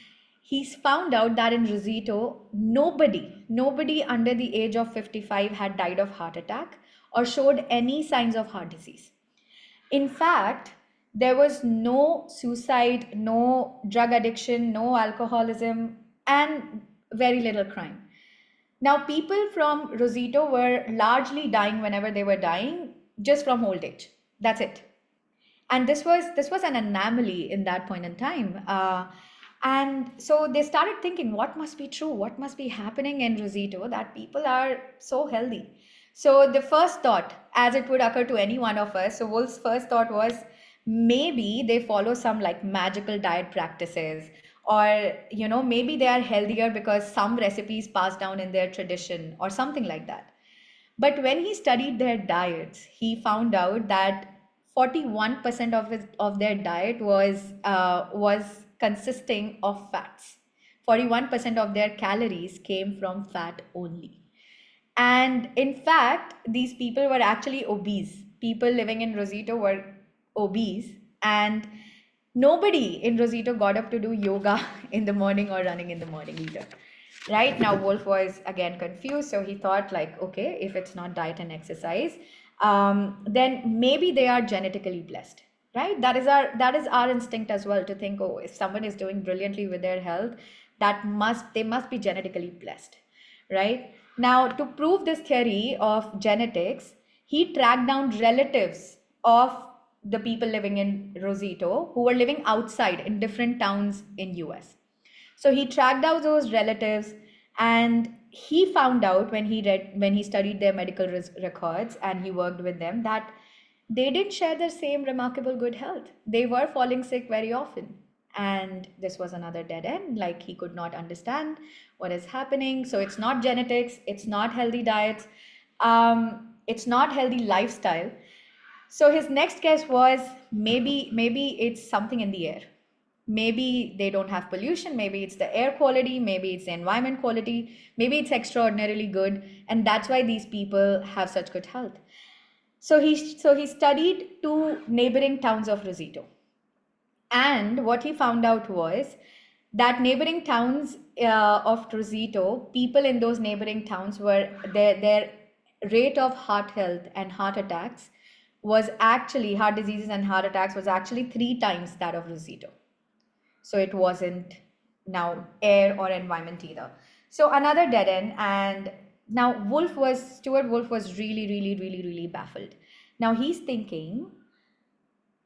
[SPEAKER 3] He found out that in Rosito, nobody under the age of 55 had died of heart attack or showed any signs of heart disease. In fact, there was no suicide, no drug addiction, no alcoholism, and very little crime. Now, people from Rosito were largely dying whenever they were dying, just from old age. That's it. And this was an anomaly in that point in time. And so they started thinking, what must be true? What must be happening in Rosito that people are so healthy? So the first thought, as it would occur to any one of us, so Wolf's first thought was maybe they follow some like magical diet practices, or maybe they are healthier because some recipes passed down in their tradition or something like that. But when he studied their diets, he found out that 41% of their diet was consisting of fats. 41% of their calories came from fat only. And in fact, these people were actually obese. People living in Rosito were obese, and Nobody in Rosito got up to do yoga in the morning or running in the morning either. Right now, Wolf was again confused, so he thought like, okay, if it's not diet and exercise, then maybe they are genetically blessed. Right? That is our instinct as well, to think, oh, if someone is doing brilliantly with their health, they must be genetically blessed. Right? Now, to prove this theory of genetics, he tracked down relatives of the people living in Rosito who were living outside in different towns in US. So he tracked out those relatives, and he found out when he studied their medical records and he worked with them, that they didn't share the same remarkable good health. They were falling sick very often. And this was another dead end. Like, he could not understand what is happening. So it's not genetics, it's not healthy diets, it's not healthy lifestyle. So his next guess was, maybe it's something in the air. Maybe they don't have pollution, maybe it's the air quality, maybe it's the environment quality, maybe it's extraordinarily good, and that's why these people have such good health. So he studied two neighboring towns of Rosito. And what he found out was that neighboring towns of Rosito, people in those neighboring towns were their rate of heart health and heart attacks was actually, heart diseases and heart attacks was actually 3 times that of Rosito. So it wasn't now air or environment either. So another dead end. And now Stuart Wolf was really, really, really, really baffled. Now he's thinking,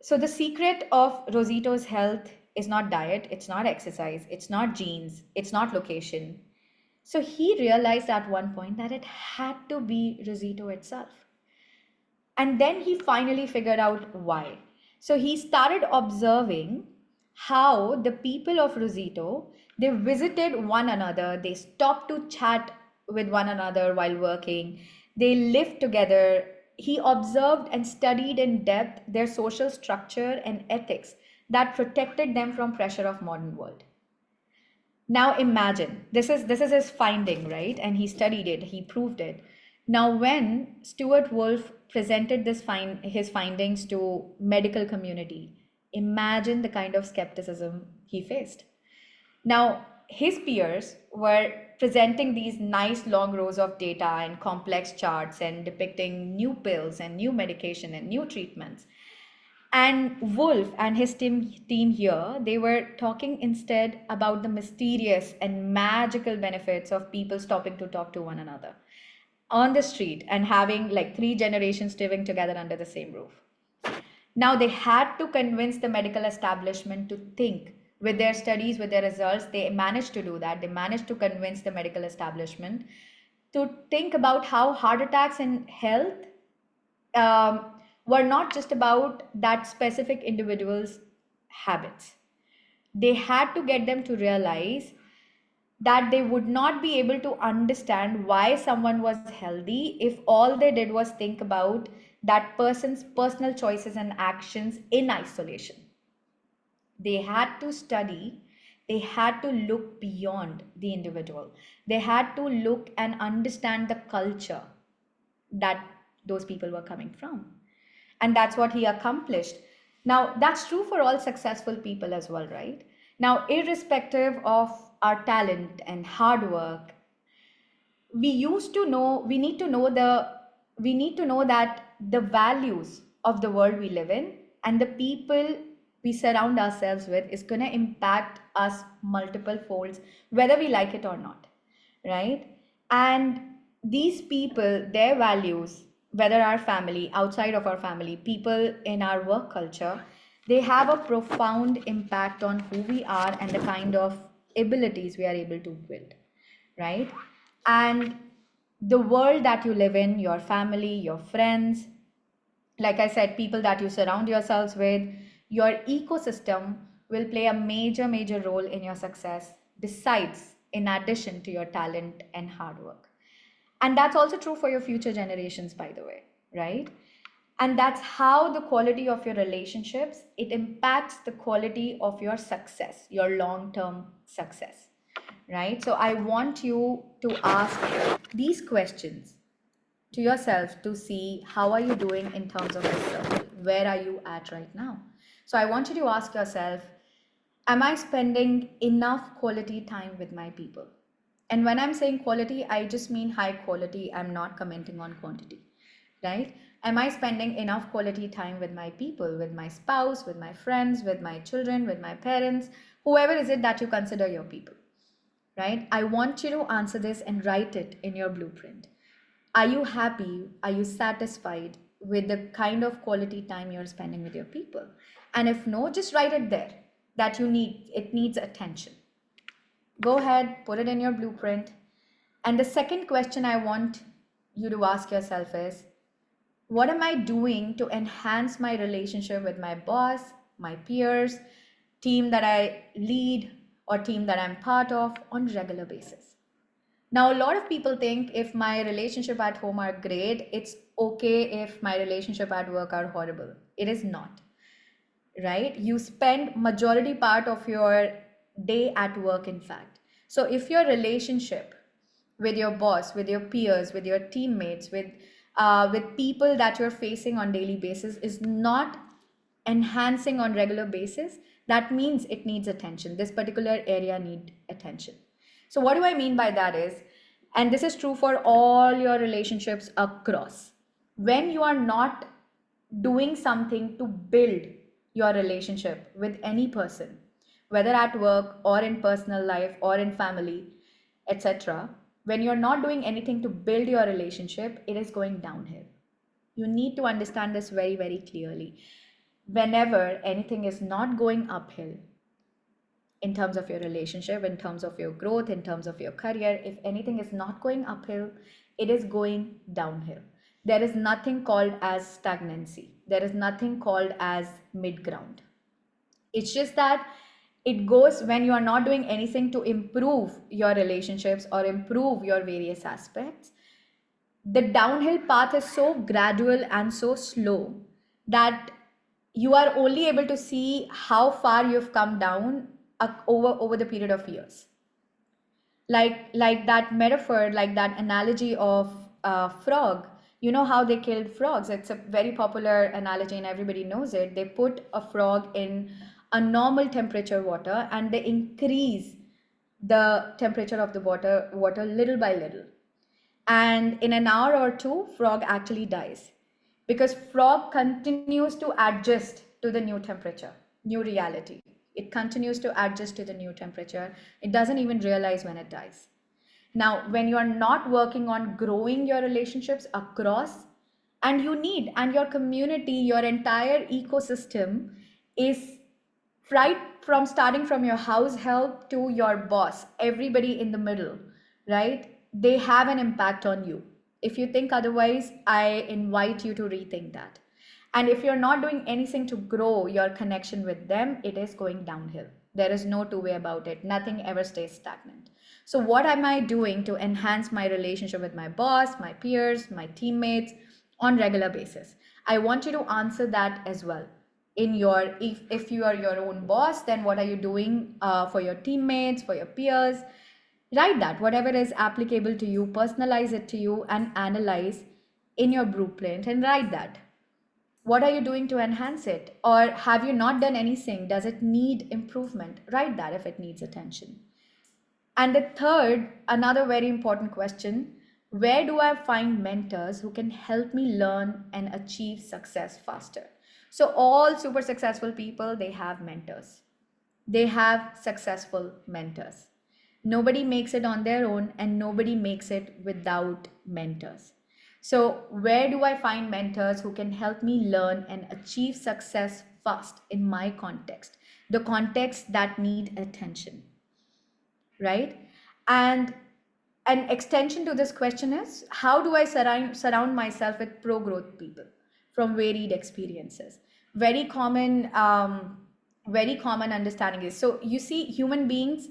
[SPEAKER 3] so the secret of Rosito's health is not diet, it's not exercise, it's not genes, it's not location. So he realized at one point that it had to be Rosito itself. And then he finally figured out why. So he started observing how the people of Rosito, they visited one another, they stopped to chat with one another while working, they lived together. He observed and studied in depth their social structure and ethics that protected them from pressure of modern world. Now imagine, this is his finding, right? And he studied it, he proved it. Now when Stuart Wolf presented his findings to medical community, imagine the kind of skepticism he faced. Now his peers were presenting these nice long rows of data and complex charts and depicting new pills and new medication and new treatments. And Wolf and his team here, they were talking instead about the mysterious and magical benefits of people stopping to talk to one another on the street and having like 3 generations living together under the same roof. Now they had to convince the medical establishment to think. With their studies, with their results, they managed to do that. They managed to convince the medical establishment to think about how heart attacks and health um, were not just about that specific individual's habits. They had to get them to realize that they would not be able to understand why someone was healthy if all they did was think about that person's personal choices and actions in isolation. They had to study, they had to look beyond the individual, they had to look and understand the culture that those people were coming from. And that's what he accomplished. Now, that's true for all successful people as well, right? Now, irrespective of our talent and hard work, we need to know that the values of the world we live in and the people we surround ourselves with is going to impact us multiple folds, whether we like it or not, right? And these people, their values, whether our family, outside of our family, people in our work culture, they have a profound impact on who we are and the kind of abilities we are able to build, right? And the world that you live in, your family, your friends, like I said, people that you surround yourselves with, your ecosystem will play a major, major role in your success, besides, in addition to your talent and hard work. And that's also true for your future generations, by the way, right? And that's how the quality of your relationships, it impacts the quality of your success, your long-term success, right? So I want you to ask these questions to yourself to see how are you doing in terms of this circle, where are you at right now. So I want you to ask yourself, am I spending enough quality time with my people? And when I'm saying quality, I just mean high quality. I'm not commenting on quantity, right? Am I spending enough quality time with my people, with my spouse, with my friends, with my children, with my parents, whoever is it that you consider your people, right? I want you to answer this and write it in your blueprint. Are you happy? Are you satisfied with the kind of quality time you're spending with your people? And if no, just write it there that it needs attention. Go ahead, put it in your blueprint. And the second question I want you to ask yourself is, what am I doing to enhance my relationship with my boss, my peers, team that I lead, or team that I'm part of on regular basis? Now, a lot of people think if my relationship at home are great, it's okay if my relationship at work are horrible. It is not, right? You spend majority part of your day at work, in fact. So if your relationship with your boss, with your peers, with your teammates, with people that you're facing on daily basis is not enhancing on regular basis, that means it needs attention. This particular area need attention. So what do I mean by that is, and this is true for all your relationships across, when you are not doing something to build your relationship with any person, whether at work or in personal life or in family, etc., when you're not doing anything to build your relationship, it is going downhill. You need to understand this very, very clearly. Whenever anything is not going uphill, in terms of your relationship, in terms of your growth, in terms of your career, if anything is not going uphill, it is going downhill. There is nothing called as stagnancy. There is nothing called as mid ground. It's just that it goes when you are not doing anything to improve your relationships or improve your various aspects. The downhill path is so gradual and so slow that you are only able to see how far you've come down over the period of years. Like that metaphor, like that analogy of frog. You know how they killed frogs? It's a very popular analogy and everybody knows it. They put a frog in a normal temperature water and they increase the temperature of the water little by little, and in an hour or two frog actually dies because frog continues to adjust to the new temperature, new reality. It continues to adjust to the new temperature. It doesn't even realize when it dies. Now when you are not working on growing your relationships across, and you need, and your community, your entire ecosystem is right from starting from your house help to your boss, everybody in the middle, right? They have an impact on you. If you think otherwise, I invite you to rethink that. And if you're not doing anything to grow your connection with them, it is going downhill. There is no two way about it. Nothing ever stays stagnant. So what am I doing to enhance my relationship with my boss, my peers, my teammates on regular basis? I want you to answer that as well. In your, if you are your own boss, then what are you doing for your teammates, for your peers? Write that, whatever is applicable to you, personalize it to you and analyze in your blueprint and write that. What are you doing to enhance it? Or have you not done anything? Does it need improvement? Write that if it needs attention. And the third, another very important question, where do I find mentors who can help me learn and achieve success faster? So all super successful people, they have mentors. They have successful mentors. Nobody makes it on their own and nobody makes it without mentors. So where do I find mentors who can help me learn and achieve success fast in my context? The context that need attention, right? And an extension to this question is, how do I surround myself with pro growth people from varied experiences? Very common, very common understanding is, so you see, human beings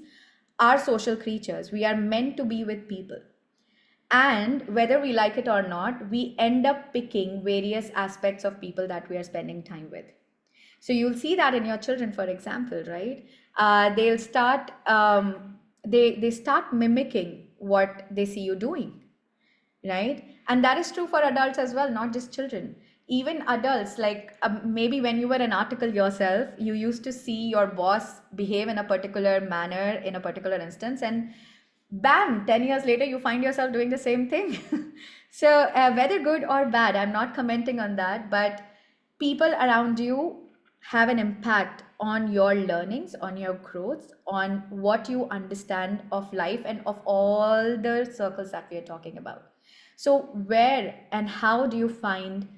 [SPEAKER 3] are social creatures. We are meant to be with people. And whether we like it or not, we end up picking various aspects of people that we are spending time with. So you'll see that in your children, for example, right? They'll start they start mimicking what they see you doing, right? And that is true for adults as well, not just children. even adults, like maybe when you were an article yourself, you used to see your boss behave in a particular manner in a particular instance, and bam, 10 years later you find yourself doing the same thing. So whether good or bad, I'm not commenting on that, but people around you have an impact on your learnings, on your growth, on what you understand of life and of all the circles that we are talking about. So where and how do you find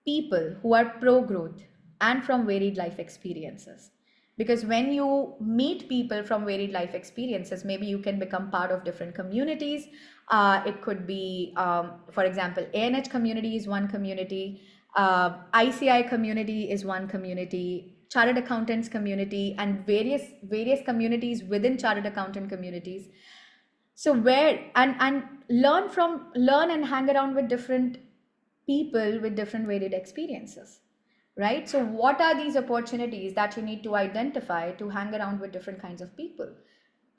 [SPEAKER 3] people who are pro growth and from varied life experiences? Because when you meet people from varied life experiences, maybe you can become part of different communities. It could be, for example, ANH community is one community, ICI community is one community, chartered accountants community, and various communities within chartered accountant communities. So where and learn and hang around with different people with different varied experiences, right? So what are these opportunities that you need to identify to hang around with different kinds of people?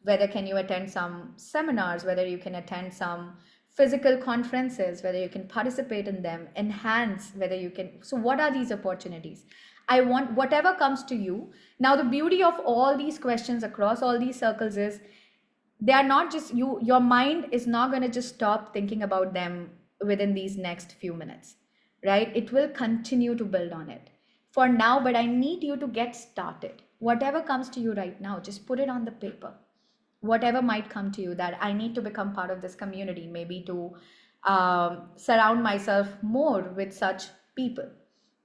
[SPEAKER 3] Whether can you attend some seminars, whether you can attend some physical conferences, whether you can participate in them, enhance, whether you can. So what are these opportunities? I want whatever comes to you. Now the beauty of all these questions across all these circles is they are not just you, your mind is not going to just stop thinking about them within these next few minutes, right? It will continue to build on it for now, but I need you to get started. Whatever comes to you right now, just put it on the paper. Whatever might come to you, that I need to become part of this community, maybe to surround myself more with such people,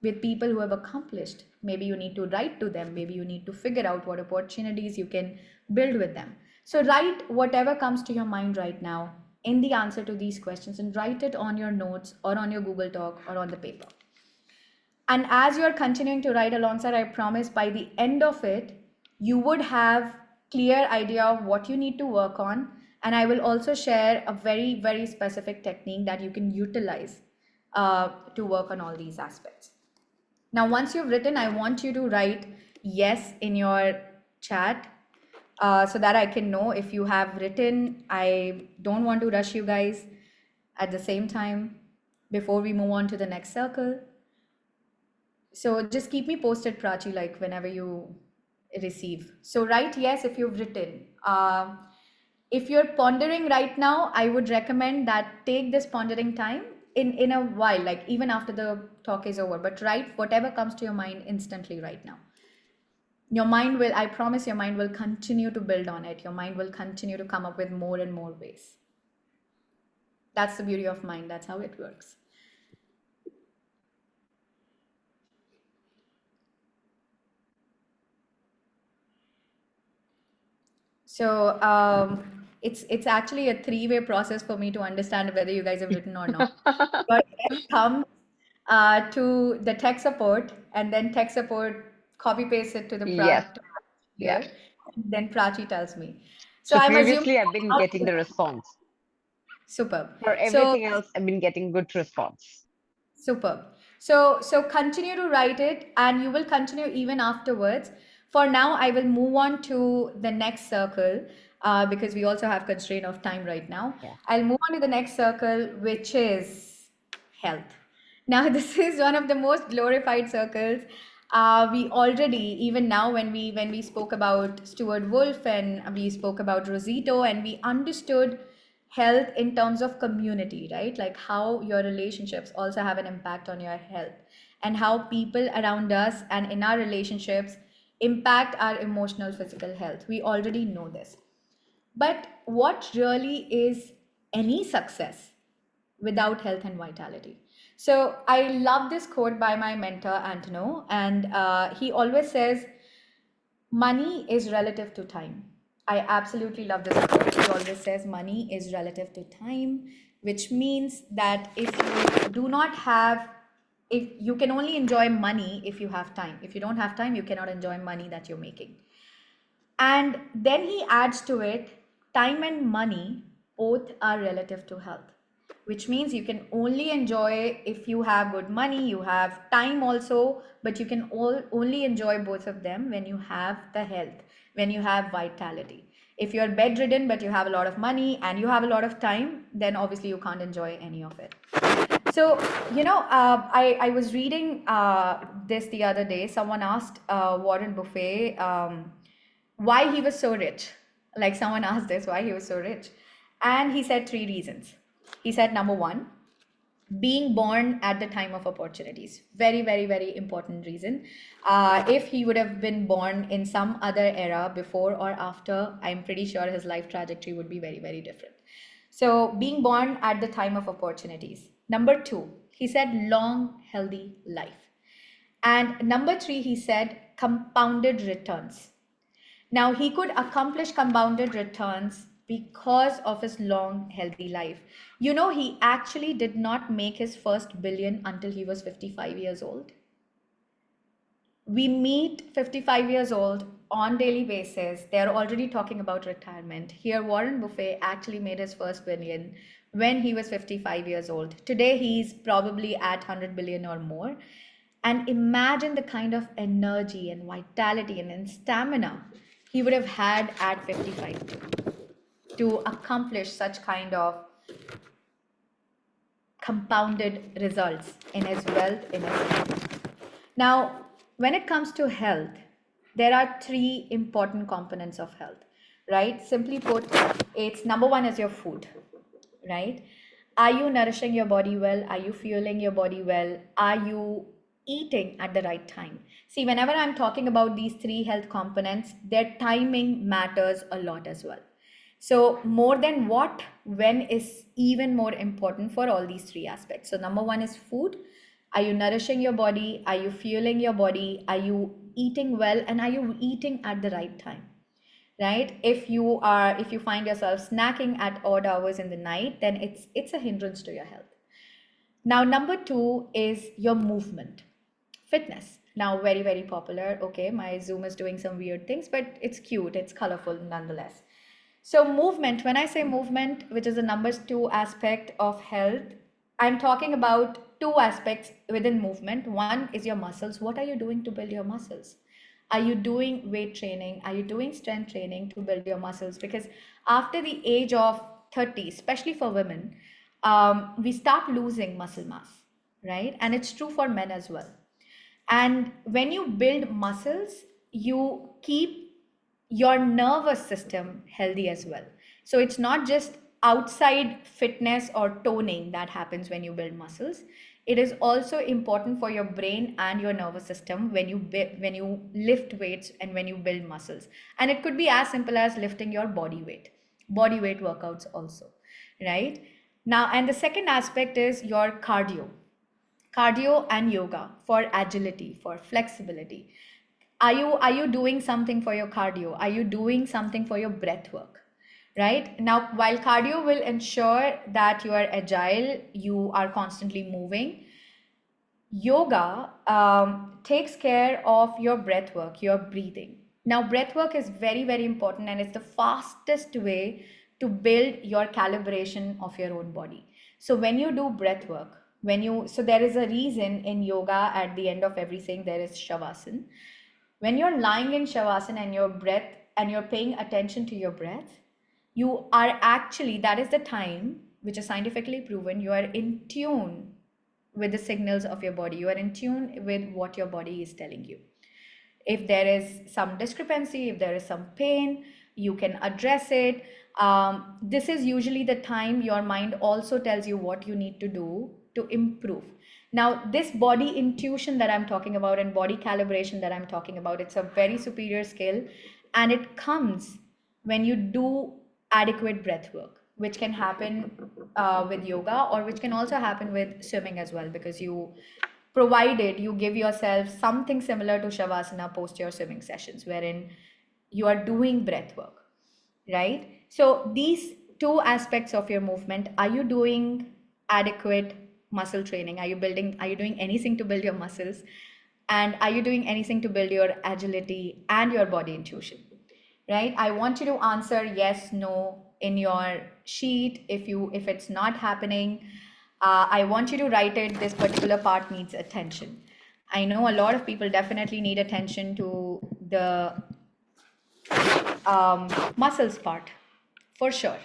[SPEAKER 3] with people who have accomplished. Maybe you need to write to them, maybe you need to figure out what opportunities you can build with them. So write whatever comes to your mind right now in the answer to these questions, and write it on your notes or on your Google Doc or on the paper. And as you're continuing to write alongside, I promise by the end of it, you would have clear idea of what you need to work on. And I will also share a very, very specific technique that you can utilize to work on all these aspects. Now, once you've written, I want you to write yes in your chat so that I can know if you have written. I don't want to rush you guys at the same time before we move on to the next circle. So just keep me posted, Prachi, like whenever you receive. So write yes if you've written. If you're pondering right now, I would recommend that take this pondering time in a while, like even after the talk is over, but write whatever comes to your mind instantly right now. Your mind will, I promise your mind will continue to build on it. Your mind will continue to come up with more and more ways. That's the beauty of mind. That's how it works. So it's actually a three-way process for me to understand whether you guys have written or not. But it comes to the tech support, and then tech support copy paste it to the
[SPEAKER 1] Yes. Yeah.
[SPEAKER 3] here, and then Prachi tells me. So
[SPEAKER 1] So
[SPEAKER 3] I'm assuming
[SPEAKER 1] previously, I've been getting the response.
[SPEAKER 3] superb.
[SPEAKER 1] For
[SPEAKER 3] So
[SPEAKER 1] everything else, I've been getting good response.
[SPEAKER 3] superb. So continue to write it, and you will continue even afterwards. For now, I will move on to the next circle because we also have constraint of time right now.
[SPEAKER 1] Yeah.
[SPEAKER 3] I'll move on to the next circle, which is health. Now, this is one of the most glorified circles. We already, even now, when we spoke about Stuart Wolf and we spoke about Rosito, and we understood health in terms of community, right? Like how your relationships also have an impact on your health, and how people around us and in our relationships impact our emotional, physical health. We already know this. But what really is any success without health and vitality? So I love this quote by my mentor, Antonio, and he always says, money is relative to time. I absolutely love this quote. He always says money is relative to time, which means that if you do not have, if you can only enjoy money if you have time. If you don't have time, you cannot enjoy money that you're making. And then he adds to it, time and money both are relative to health, which means you can only enjoy if you have good money, you have time also, but you can only enjoy both of them when you have the health, when you have vitality. If you're bedridden but you have a lot of money and you have a lot of time, then obviously you can't enjoy any of it. So, I was reading this the other day. Someone asked Warren Buffett why he was so rich. Like, someone asked this, why he was so rich. And he said three reasons. He said, number one, being born at the time of opportunities. Very, very, very important reason. If he would have been born in some other era before or after, I'm pretty sure his life trajectory would be very, very different. So, being born at the time of opportunities. Number two, he said long, healthy life. And number three, he said compounded returns. Now, he could accomplish compounded returns because of his long, healthy life. He actually did not make his first billion until he was 55 years old. We meet 55 years old on daily basis. They're already talking about retirement. Here, Warren Buffett actually made his first billion when he was 55 years old. Today, he's probably at 100 billion or more. And imagine the kind of energy and vitality and stamina he would have had at 55 to accomplish such kind of compounded results in his wealth, in his health. Now, when it comes to health, there are three important components of health, right? Simply put, it's number one is your food, right? Are you nourishing your body well? Are you fueling your body well? Are you eating at the right time? See, whenever I'm talking about these three health components, their timing matters a lot as well. So, more than what, when is even more important for all these three aspects. So, number one is food. Are you nourishing your body? Are you fueling your body? Are you eating well? And are you eating at the right time? Right? If you find yourself snacking at odd hours in the night, then it's a hindrance to your health. Now, number two is your movement. Fitness. Now, very, very popular. Okay, my Zoom is doing some weird things, but it's cute, it's colorful nonetheless. So, movement, when I say movement, which is the numbers two aspect of health, I'm talking about two aspects within movement. One is your muscles. What are you doing to build your muscles? Are you doing weight training? Are you doing strength training to build your muscles? Because after the age of 30, especially for women, we start losing muscle mass, right? And it's true for men as well. And when you build muscles, you keep your nervous system healthy as well. So it's not just outside fitness or toning that happens when you build muscles. It is also important for your brain and your nervous system when you lift weights and when you build muscles. And it could be as simple as lifting your body weight workouts also, right? Now, and the second aspect is your cardio and yoga for agility, for flexibility. Are you doing something for your cardio? Are you doing something for your breath work? Right? Now, while cardio will ensure that you are agile, you are constantly moving, yoga takes care of your breath work, your breathing. Now, breath work is very, very important, and it's the fastest way to build your calibration of your own body. So when you do breath work, so there is a reason in yoga at the end of everything there is shavasana. When you're lying in shavasana and your breath and you're paying attention to your breath, you are actually, that is the time which is scientifically proven, you are in tune with the signals of your body. You are in tune with what your body is telling you. If there is some discrepancy, if there is some pain, you can address it. This is usually the time your mind also tells you what you need to do to improve. Now, this body intuition that I'm talking about and body calibration that I'm talking about, it's a very superior skill, and it comes when you do adequate breath work, which can happen with yoga, or which can also happen with swimming as well, because provided you give yourself something similar to shavasana post your swimming sessions, wherein you are doing breath work, right? So these two aspects of your movement, are you doing adequate muscle training? Are you doing anything to build your muscles? And are you doing anything to build your agility and your body intuition? Right? I want you to answer yes, no in your sheet. If it's not happening, I want you to write it. This particular part needs attention. I know a lot of people definitely need attention to the muscles part, for sure.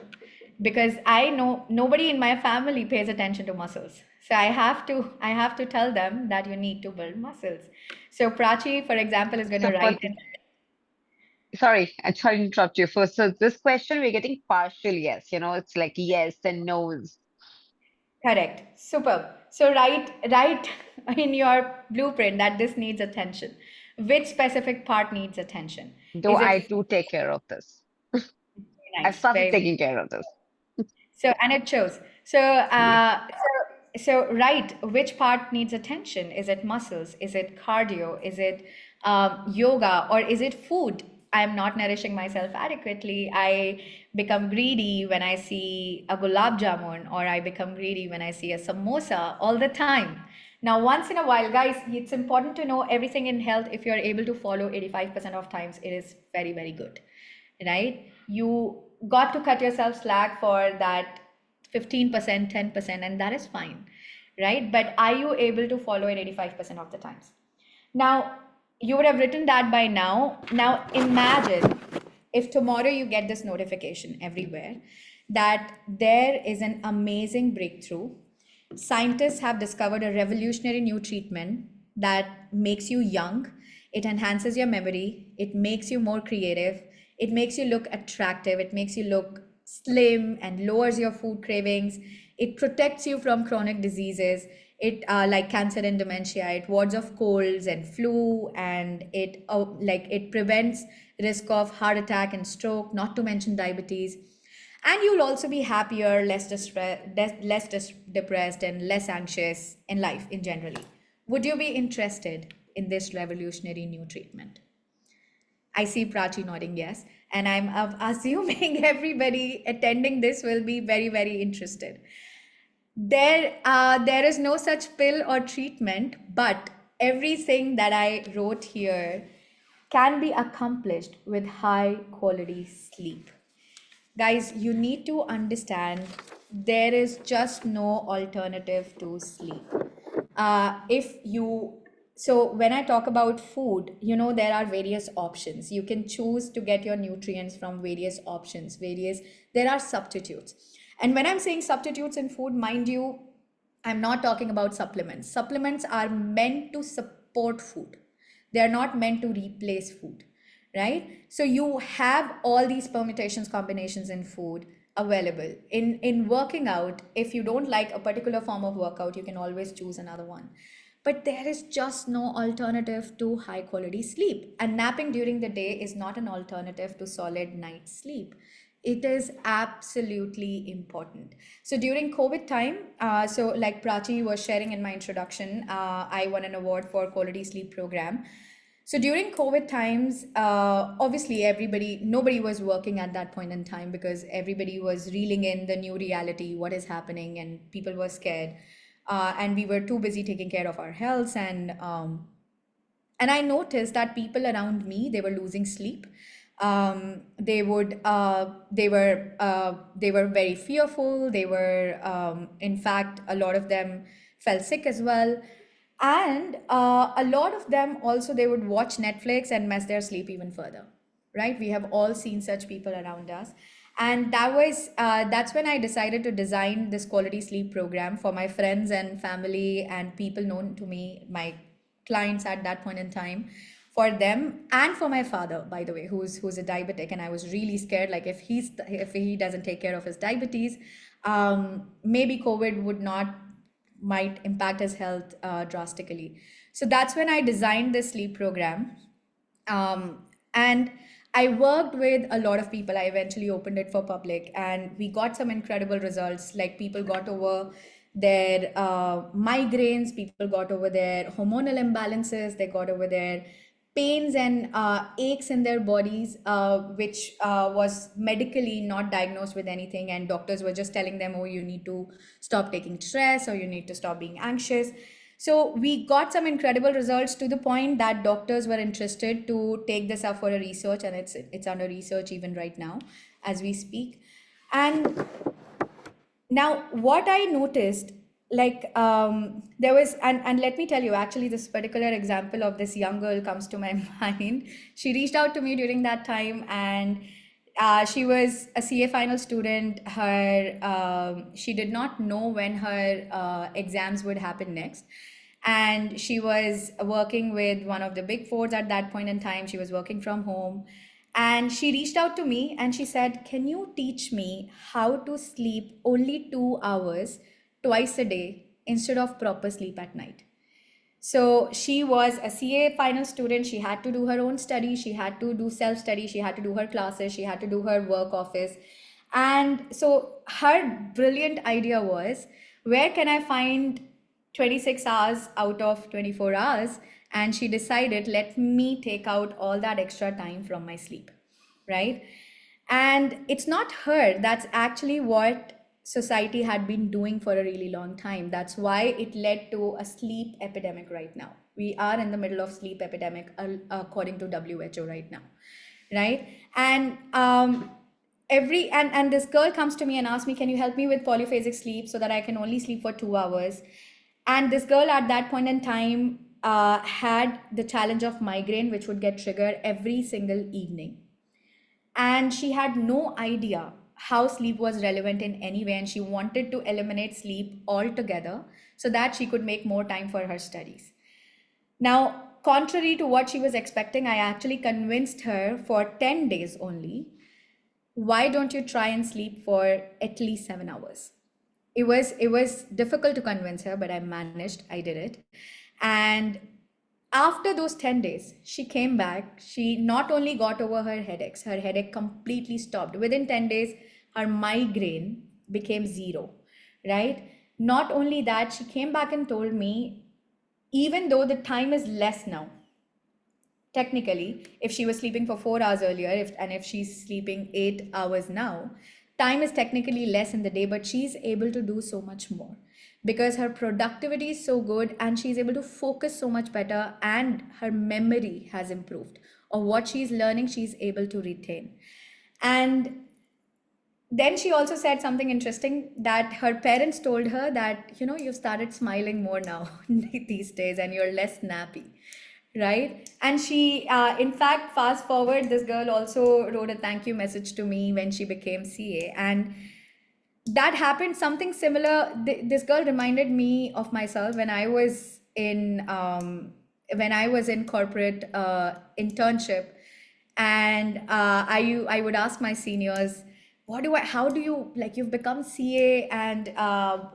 [SPEAKER 3] because I know nobody in my family pays attention to muscles. So I have to tell them that you need to build muscles. So Prachi, for example, is going
[SPEAKER 1] So
[SPEAKER 3] to
[SPEAKER 1] for
[SPEAKER 3] write in.
[SPEAKER 1] sorry, I'm sorry to interrupt you first. So this question we're getting partial yes, it's like yes and no's.
[SPEAKER 3] Correct. Superb. So write in your blueprint that this needs attention. Which specific part needs attention?
[SPEAKER 1] Though
[SPEAKER 3] Is it
[SPEAKER 1] I do take care of this. I've
[SPEAKER 3] nice?
[SPEAKER 1] started
[SPEAKER 3] Very
[SPEAKER 1] taking care of this.
[SPEAKER 3] so, and it shows. So,
[SPEAKER 1] Yeah.
[SPEAKER 3] right, which part needs attention? Is it muscles? Is it cardio? Is it yoga? Or is it food? I'm not nourishing myself adequately. I become greedy when I see a gulab jamun, or I become greedy when I see a samosa all the time. Now, once in a while, guys, it's important to know everything in health. If you're able to follow 85% of times, it is very, very good, right? You got to cut yourself slack for that 15%, 10%, and that is fine, right? But are you able to follow it 85% of the times? Now, you would have written that by now. Now, imagine if tomorrow you get this notification everywhere that there is an amazing breakthrough. Scientists have discovered a revolutionary new treatment that makes you young, it enhances your memory, it makes you more creative, it makes you look attractive, it makes you look slim and lowers your food cravings, it protects you from chronic diseases, it like cancer and dementia, it wards off colds and flu, and it prevents risk of heart attack and stroke, not to mention diabetes. And you'll also be happier, depressed, and less anxious in life in generally. Would you be interested in this revolutionary new treatment? I see Prachi nodding yes, and I'm assuming everybody attending this will be very, very interested. There is no such pill or treatment, but everything that I wrote here can be accomplished with high quality sleep. Guys, you need to understand there is just no alternative to sleep. If you so when I talk about food, there are various options. You can choose to get your nutrients from various options, there are substitutes. And when I'm saying substitutes in food, mind you, I'm not talking about supplements. Supplements are meant to support food. They are not meant to replace food, right? So you have all these permutations, combinations in food available. In working out, if you don't like a particular form of workout, you can always choose another one. But there is just no alternative to high quality sleep. And napping during the day is not an alternative to solid night sleep. It is absolutely important. So during COVID time, so like Prachi was sharing in my introduction, I won an award for quality sleep program. So during COVID times, obviously nobody was working at that point in time because everybody was reeling in the new reality, what is happening, and people were scared. And we were too busy taking care of our health, and I noticed that people around me, they were losing sleep. They were very fearful. They were, in fact, a lot of them fell sick as well. And a lot of them also, they would watch Netflix and mess their sleep even further, right? We have all seen such people around us. And that's when I decided to design this quality sleep program for my friends and family and people known to me, my clients at that point in time, for them and for my father, by the way, who's a diabetic. And I was really scared, like if he doesn't take care of his diabetes, maybe COVID would not might impact his health drastically. So that's when I designed this sleep program. And I worked with a lot of people. I eventually opened it for public, and we got some incredible results. Like people got over their migraines, people got over their hormonal imbalances, they got over their pains and aches in their bodies, which was medically not diagnosed with anything, and doctors were just telling them, oh, you need to stop taking stress, or you need to stop being anxious. So we got some incredible results to the point that doctors were interested to take this up for a research, and it's under research even right now as we speak. And now what I noticed, like there was, and let me tell you, actually this particular example of this young girl comes to my mind. She reached out to me during that time, and She was a CA final student. She did not know when her exams would happen next, and she was working with one of the big fours at that point in time. She was working from home, and she reached out to me and she said, "Can you teach me how to sleep only 2 hours twice a day instead of proper sleep at night?" So she was a CA final student. She had to do her own study. She had to do self study. She had to do her classes. She had to do her work office. And so her brilliant idea was, where can I find 26 hours out of 24 hours? And she decided, let me take out all that extra time from my sleep, right? And it's not her, that's actually what society had been doing for a really long time. That's why it led to a sleep epidemic right now. We are in the middle of sleep epidemic according to WHO right now, right? And this girl comes to me and asks me, can you help me with polyphasic sleep so that I can only sleep for 2 hours? And this girl at that point in time had the challenge of migraine, which would get triggered every single evening, and she had no idea how sleep was relevant in any way, and she wanted to eliminate sleep altogether so that she could make more time for her studies. Now, contrary to what she was expecting, I actually convinced her for 10 days only, why don't you try and sleep for at least 7 hours? It was difficult to convince her, but I managed. I did it. And after those 10 days, she came back. She not only got over her headache completely stopped. Within 10 days, her migraine became zero, right? Not only that, she came back and told me, even though the time is less now, technically, if she was sleeping for 4 hours earlier, if she's sleeping 8 hours now, time is technically less in the day, but she's able to do so much more because her productivity is so good and she's able to focus so much better, and her memory has improved, or what she's learning she's able to retain. And then she also said something interesting, that her parents told her that, you've started smiling more now these days and you're less snappy, right? And she, in fact, fast forward, this girl also wrote a thank you message to me when she became CA. And that happened something similar. This girl reminded me of myself when I was in corporate internship, and I would ask my seniors, how do you, like, you've become CA, and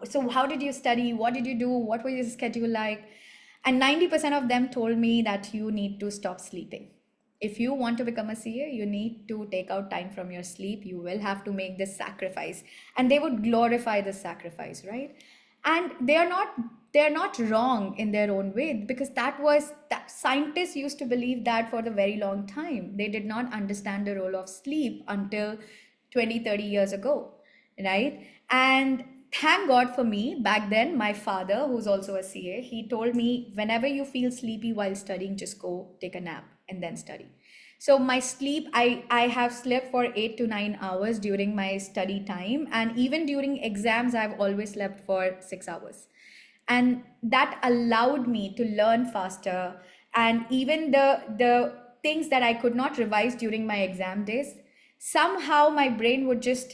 [SPEAKER 3] so how did you study, what did you do, what was your schedule like? And 90% of them told me that you need to stop sleeping. If you want to become a CA, you need to take out time from your sleep. You will have to make this sacrifice. And they would glorify this sacrifice, right? And they're not wrong in their own way, because that scientists used to believe that for the very long time. They did not understand the role of sleep until 20, 30 years ago, right? And thank God for me, back then, my father, who's also a CA, he told me, whenever you feel sleepy while studying, just go take a nap and then study. So my sleep, I have slept for 8 to 9 hours during my study time. And even during exams, I've always slept for 6 hours. And that allowed me to learn faster. And even the things that I could not revise during my exam days, somehow my brain would just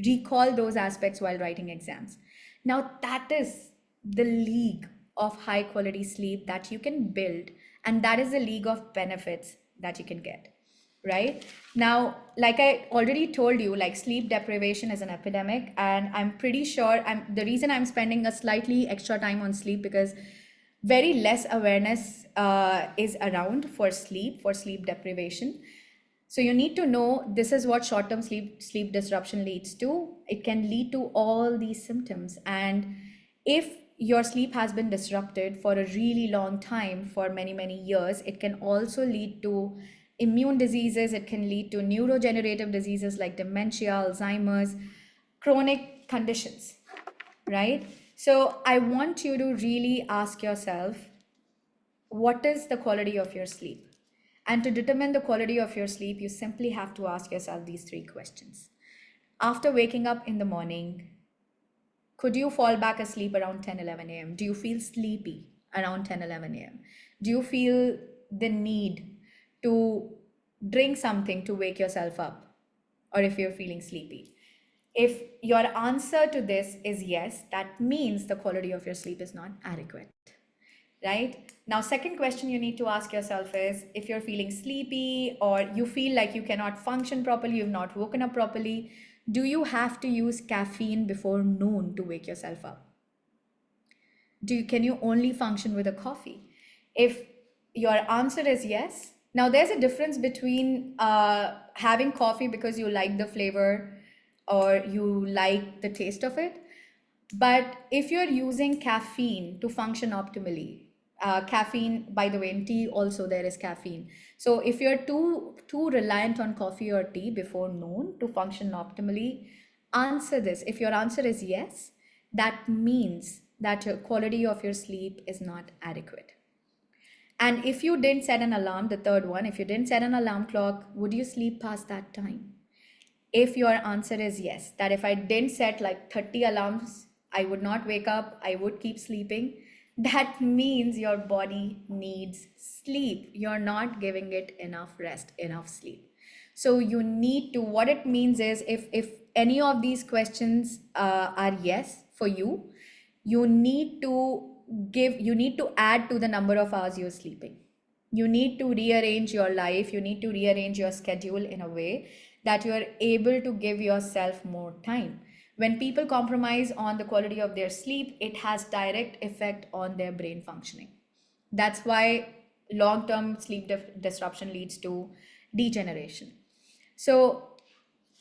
[SPEAKER 3] recall those aspects while writing exams. Now that is the league of high quality sleep that you can build, and that is the league of benefits that you can get. Right now, like I already told you, like, sleep deprivation is an epidemic, and I'm pretty sure the reason I'm spending a slightly extra time on sleep, because very less awareness is around for sleep deprivation. So you need to know, this is what short-term sleep disruption leads to. It can lead to all these symptoms. And if your sleep has been disrupted for a really long time, for many, many years, it can also lead to immune diseases. It can lead to neurodegenerative diseases like dementia, Alzheimer's, chronic conditions, right? So I want you to really ask yourself, what is the quality of your sleep? And to determine the quality of your sleep, you simply have to ask yourself these three questions. After waking up in the morning, could you fall back asleep around 10, 11 a.m.? Do you feel sleepy around 10, 11 a.m.? Do you feel the need to drink something to wake yourself up? or if you're feeling sleepy. If your answer to this is yes, that means the quality of your sleep is not adequate, right? Now, second question you need to ask yourself is, if you're feeling sleepy or you feel like you cannot function properly, you've not woken up properly, do you have to use caffeine before noon to wake yourself up? Can you only function with a coffee? If your answer is yes, now there's a difference between having coffee because you like the flavor or you like the taste of it. But if you're using caffeine to function optimally, caffeine, by the way, in tea also there is caffeine. So if you're too reliant on coffee or tea before noon to function optimally, answer this. If your answer is yes, that means that your quality of your sleep is not adequate. And if you didn't set an alarm, the third one, if you didn't set an alarm clock, would you sleep past that time? If your answer is yes, that if I didn't set like 30 alarms, I would not wake up, I would keep sleeping, that means your body needs sleep. You're not giving it enough rest, enough sleep. So you need to, what it means is, if any of these questions are yes for you, you need to you need to add to the number of hours you're sleeping. You need to rearrange your life, you need to rearrange your schedule in a way that you are able to give yourself more time. When people compromise on the quality of their sleep, it has direct effect on their brain functioning. That's why long-term sleep disruption leads to degeneration. So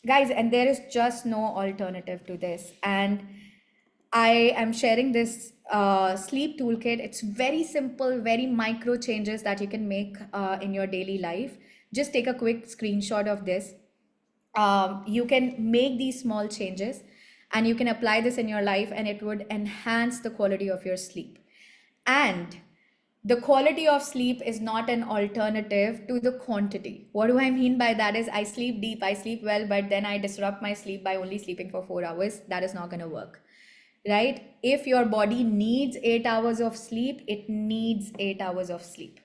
[SPEAKER 3] guys, and there is just no alternative to this. And I am sharing this sleep toolkit. It's very simple, very micro changes that you can make in your daily life. Just take a quick screenshot of this. You can make these small changes and you can apply this in your life, and it would enhance the quality of your sleep. And the quality of sleep is not an alternative to the quantity. What do I mean by that is, I sleep deep, I sleep well, but then I disrupt my sleep by only sleeping for 4 hours. That is not going to work, right? If your body needs 8 hours of sleep, it needs 8 hours of sleep.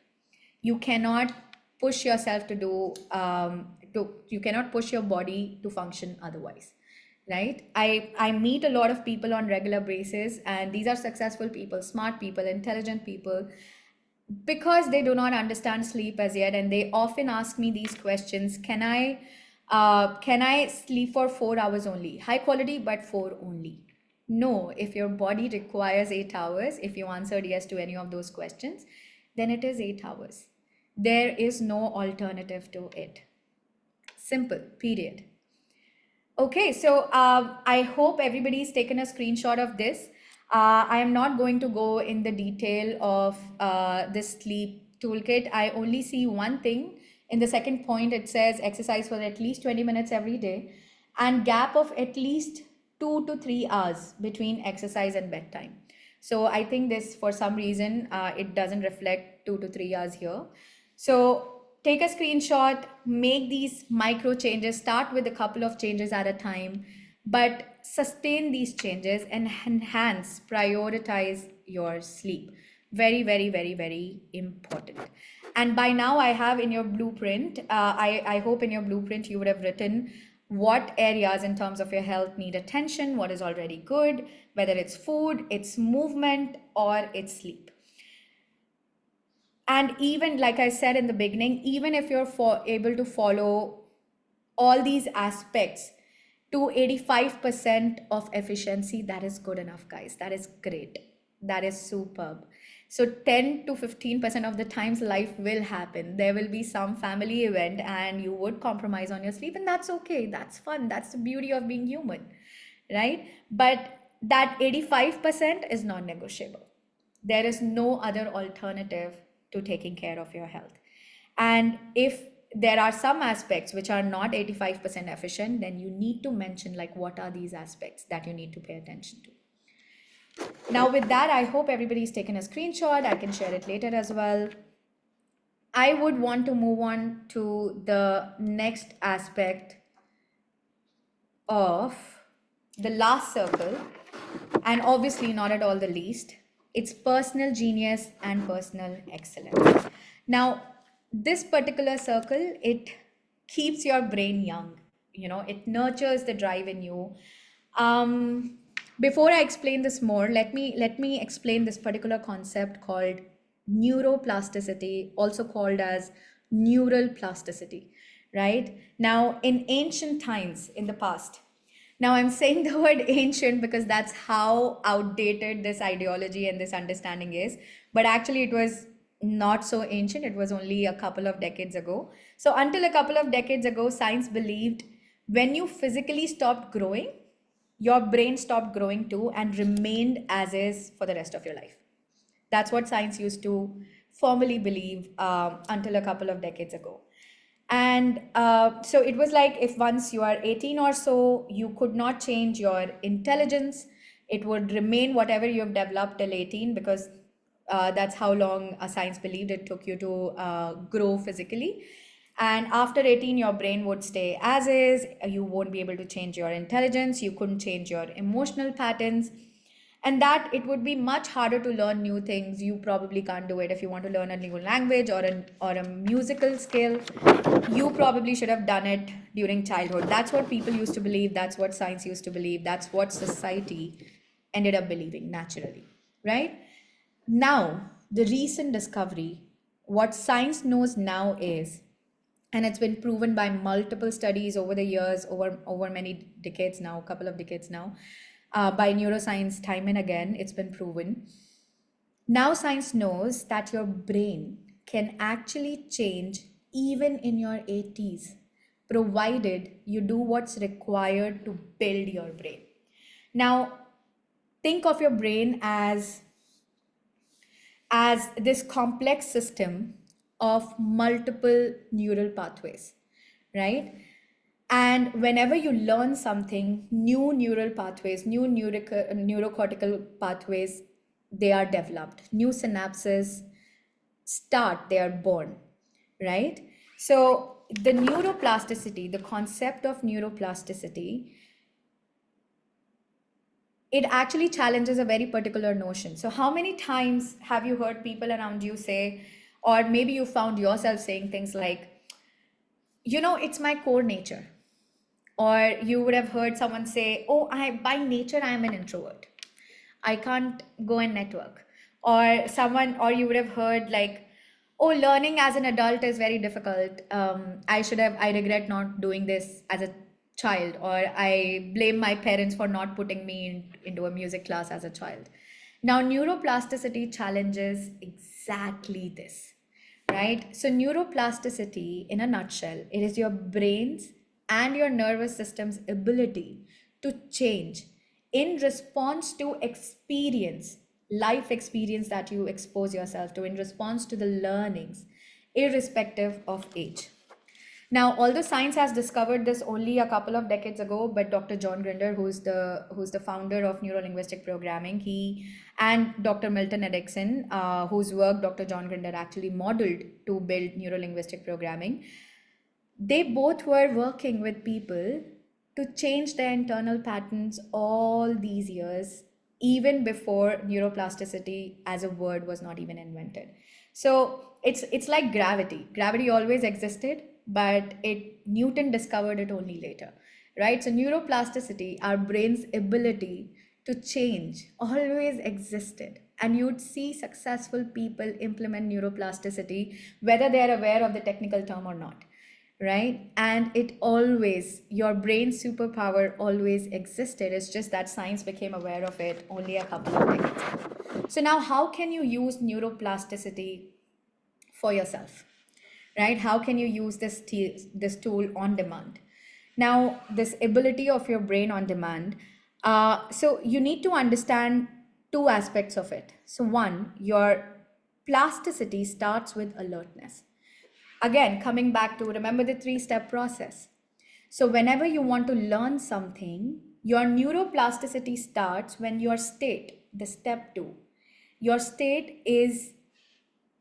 [SPEAKER 3] You cannot push yourself to do, you cannot push your body to function otherwise, right? I meet a lot of people on regular basis, and these are successful people, smart people, intelligent people, because they do not understand sleep as yet, and they often ask me these questions: can I sleep for 4 hours only, high quality but 4 only? No. If your body requires 8 hours, if you answered yes to any of those questions, then it is 8 hours. There is no alternative to it. Simple, period. Okay, so I hope everybody's taken a screenshot of this. I am not going to go in the detail of this sleep toolkit. I only see one thing. In the second point, it says exercise for at least 20 minutes every day and gap of at least 2 to 3 hours between exercise and bedtime. So I think this, for some reason, it doesn't reflect 2 to 3 hours here. So take a screenshot, make these micro changes, start with a couple of changes at a time, but sustain these changes and enhance, prioritize your sleep. Very, very, very, very important. And by now I have in your blueprint, I hope in your blueprint you would have written what areas in terms of your health need attention, what is already good, whether it's food, it's movement, or it's sleep. And even like I said in the beginning, even if you're able to follow all these aspects to 85% of efficiency, that is good enough, guys. That is great. That is superb. So 10 to 15% of the times life will happen. There will be some family event and you would compromise on your sleep, and that's okay. That's fun. That's the beauty of being human, right? But that 85% is non-negotiable. There is no other alternative to taking care of your health. And if there are some aspects which are not 85% efficient, then you need to mention like what are these aspects that you need to pay attention to. Now with that, I hope everybody's taken a screenshot. I can share it later as well. I would want to move on to the next aspect of the last circle, and obviously not at all the least. It's personal genius and personal excellence. Now, this particular circle, it keeps your brain young. it nurtures the drive in you. um, Before I explain this more, let me explain this particular concept called neuroplasticity, also called as neural plasticity. Right now, in ancient times, in the past, now I'm saying the word ancient because that's how outdated this ideology and this understanding is. But actually, it was not so ancient. It was only a couple of decades ago. So, until a couple of decades ago, science believed when you physically stopped growing, your brain stopped growing too and remained as is for the rest of your life. That's what science used to formally believe until a couple of decades ago. And so it was like if once you are 18 or so, you could not change your intelligence. It would remain whatever you have developed till 18 because that's how long science believed it took you to grow physically. And after 18, your brain would stay as is. You won't be able to change your intelligence. You couldn't change your emotional patterns, and that it would be much harder to learn new things. You probably can't do it if you want to learn a new language or a musical skill. You probably should have done it during childhood. That's what people used to believe. That's what science used to believe. That's what society ended up believing naturally, right? Now, the recent discovery, what science knows now is, and it's been proven by multiple studies over the years, over many decades now, a couple of decades now, by neuroscience, time and again, it's been proven. Now, science knows that your brain can actually change even in your 80s, provided you do what's required to build your brain. Now, think of your brain as this complex system of multiple neural pathways, right? And whenever you learn something, new neural pathways, new neurocortical pathways, they are developed. New synapses start, they are born, right? So the neuroplasticity, the concept of neuroplasticity, it actually challenges a very particular notion. So how many times have you heard people around you say, or maybe you found yourself saying things like, it's my core nature? Or you would have heard someone say, oh, I by nature I am an introvert, I can't go and network. Or you would have heard like, oh, learning as an adult is very difficult. I regret not doing this as a child, or I blame my parents for not putting me into a music class as a child. Now, neuroplasticity challenges exactly this, right? So, neuroplasticity, in a nutshell, it is your brain's and your nervous system's ability to change in response to life experience that you expose yourself to, in response to the learnings, irrespective of age. Now, although science has discovered this only a couple of decades ago, but Dr. John Grinder, who's the founder of neurolinguistic programming, he and Dr. Milton Erickson, whose work Dr. John Grinder actually modeled to build neurolinguistic programming, they both were working with people to change their internal patterns all these years, even before neuroplasticity as a word was not even invented. So it's like gravity. Gravity always existed, but Newton discovered it only later, right? So neuroplasticity, our brain's ability to change, always existed. And you'd see successful people implement neuroplasticity, whether they are aware of the technical term or not, right? And your brain superpower always existed. It's just that science became aware of it only a couple of decades ago. So now, how can you use neuroplasticity for yourself, right? How can you use this tool on demand? Now, this ability of your brain on demand. So you need to understand two aspects of it. So one, your plasticity starts with alertness. Again, coming back to remember the three-step process. So whenever you want to learn something, your neuroplasticity starts when your state, the step two, your state is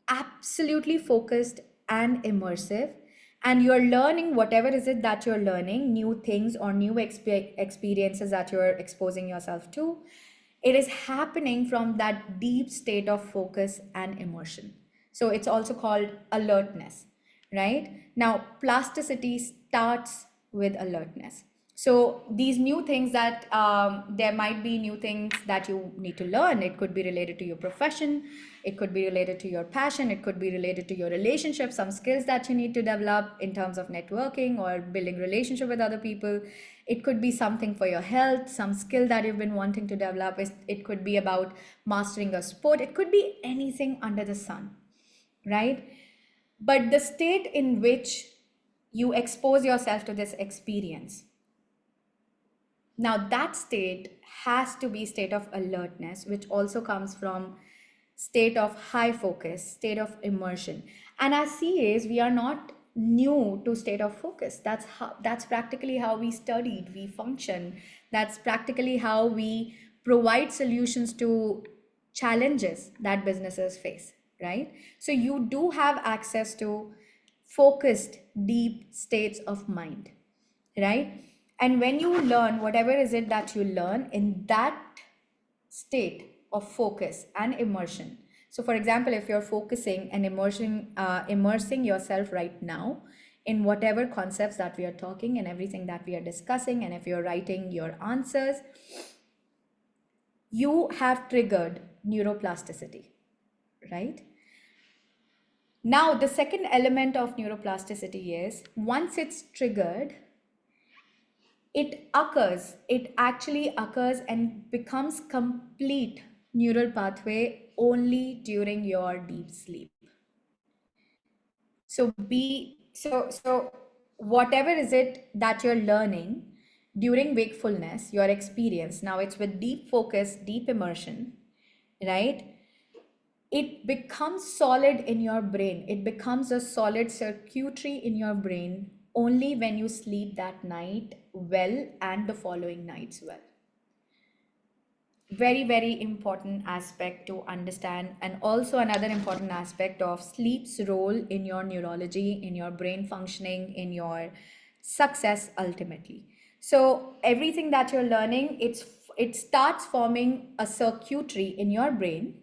[SPEAKER 3] absolutely focused and immersive, and you're learning whatever is it that you're learning, new things or new experiences that you're exposing yourself to. It is happening from that deep state of focus and immersion. So it's also called alertness, right? Now, plasticity starts with alertness. So these new things that there might be new things that you need to learn. It could be related to your profession, it could be related to your passion, it could be related to your relationship, some skills that you need to develop in terms of networking or building relationship with other people. It could be something for your health, some skill that you've been wanting to develop. It could be about mastering a sport. It could be anything under the sun, right? But the state in which you expose yourself to this experience, now that state has to be state of alertness, which also comes from state of high focus, state of immersion. And as CAs, we are not new to state of focus. That's practically how we studied, we function. That's practically how we provide solutions to challenges that businesses face, right? So you do have access to focused, deep states of mind, right? And when you learn whatever is it that you learn in that state of focus and immersion. So for example, if you're focusing and immersing yourself right now in whatever concepts that we are talking and everything that we are discussing, and if you're writing your answers, you have triggered neuroplasticity, right? Now, the second element of neuroplasticity is once it's triggered, it actually occurs and becomes complete neural pathway only during your deep sleep. So whatever is it that you're learning during wakefulness, your experience, now it's with deep focus, deep immersion, right? It becomes solid in your brain. It becomes a solid circuitry in your brain only when you sleep that night well and the following nights well. Very, very important aspect to understand. And also another important aspect of sleep's role in your neurology, in your brain functioning, in your success ultimately. So everything that you're learning, it starts forming a circuitry in your brain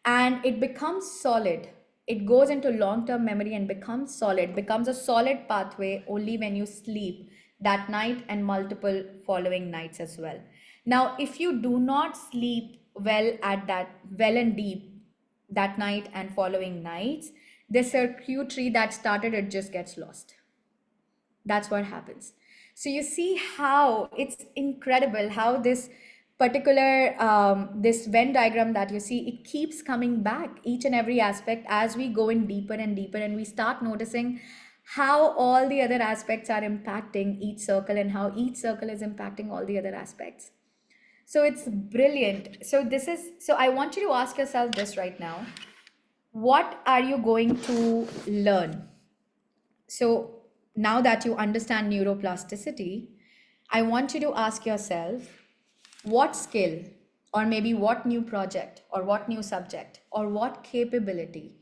[SPEAKER 3] and it becomes solid. It goes into long-term memory and becomes solid, becomes a solid pathway only when you sleep that night and multiple following nights as well. Now, if you do not sleep well and deep that night and following nights, the circuitry that started, it just gets lost. That's what happens. So you see how it's incredible how this particular this Venn diagram that you see, it keeps coming back each and every aspect as we go in deeper and deeper, and we start noticing how all the other aspects are impacting each circle and how each circle is impacting all the other aspects. So it's brilliant. So I want you to ask yourself this right now. What are you going to learn? So now that you understand neuroplasticity, I want you to ask yourself what skill, or maybe what new project, or what new subject, or what capability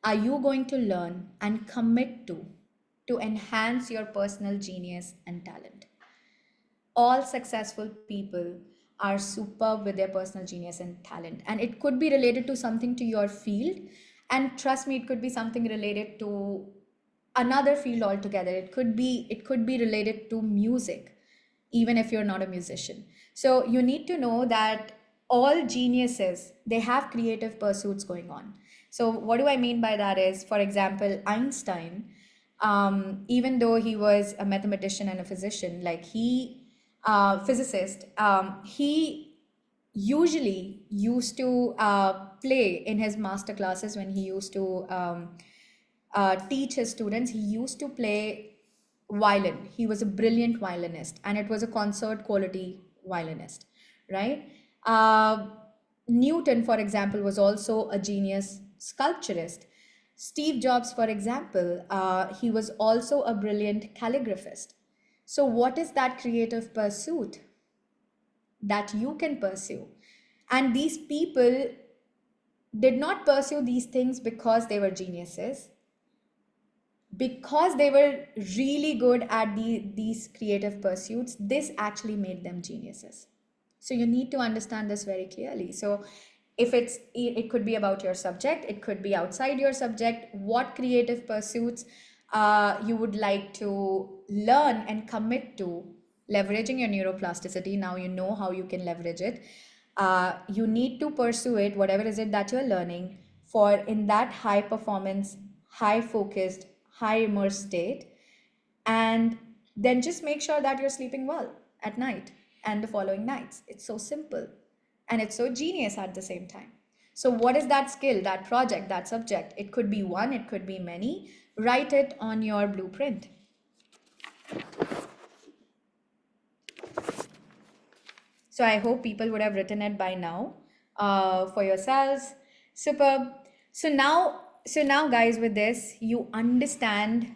[SPEAKER 3] are you going to learn and commit to enhance your personal genius and talent? All successful people are superb with their personal genius and talent, and it could be related to something to your field, and trust me, it could be something related to another field altogether. It could be related to music, even if you're not a musician. So you need to know that all geniuses, they have creative pursuits going on. So what do I mean by that is, for example, Einstein, even though he was a mathematician and a physician, like he physicist, he usually used to play in his master classes. When he used to teach his students, he used to play violin. He was a brilliant violinist, and it was a concert quality violinist, right? uh, Newton, for example, was also a genius sculpturist. Steve Jobs, for example, he was also a brilliant calligraphist. So what is that creative pursuit that you can pursue? And these people did not pursue these things because they were geniuses, because they were really good at these creative pursuits. This actually made them geniuses. So you need to understand this very clearly. So if it could be about your subject, it could be outside your subject. What creative pursuits you would like to learn and commit to leveraging your neuroplasticity. Now you know how you can leverage it. You need to pursue it, whatever is it that you're learning, for in that high performance, high focused, high immersed state. And then just make sure that you're sleeping well at night and the following nights. It's so simple and it's so genius at the same time. So, what is that skill, that project, that subject? It could be one, it could be many. Write it on your blueprint. So I hope people would have written it by now for yourselves. Superb. So now, guys, with this, you understand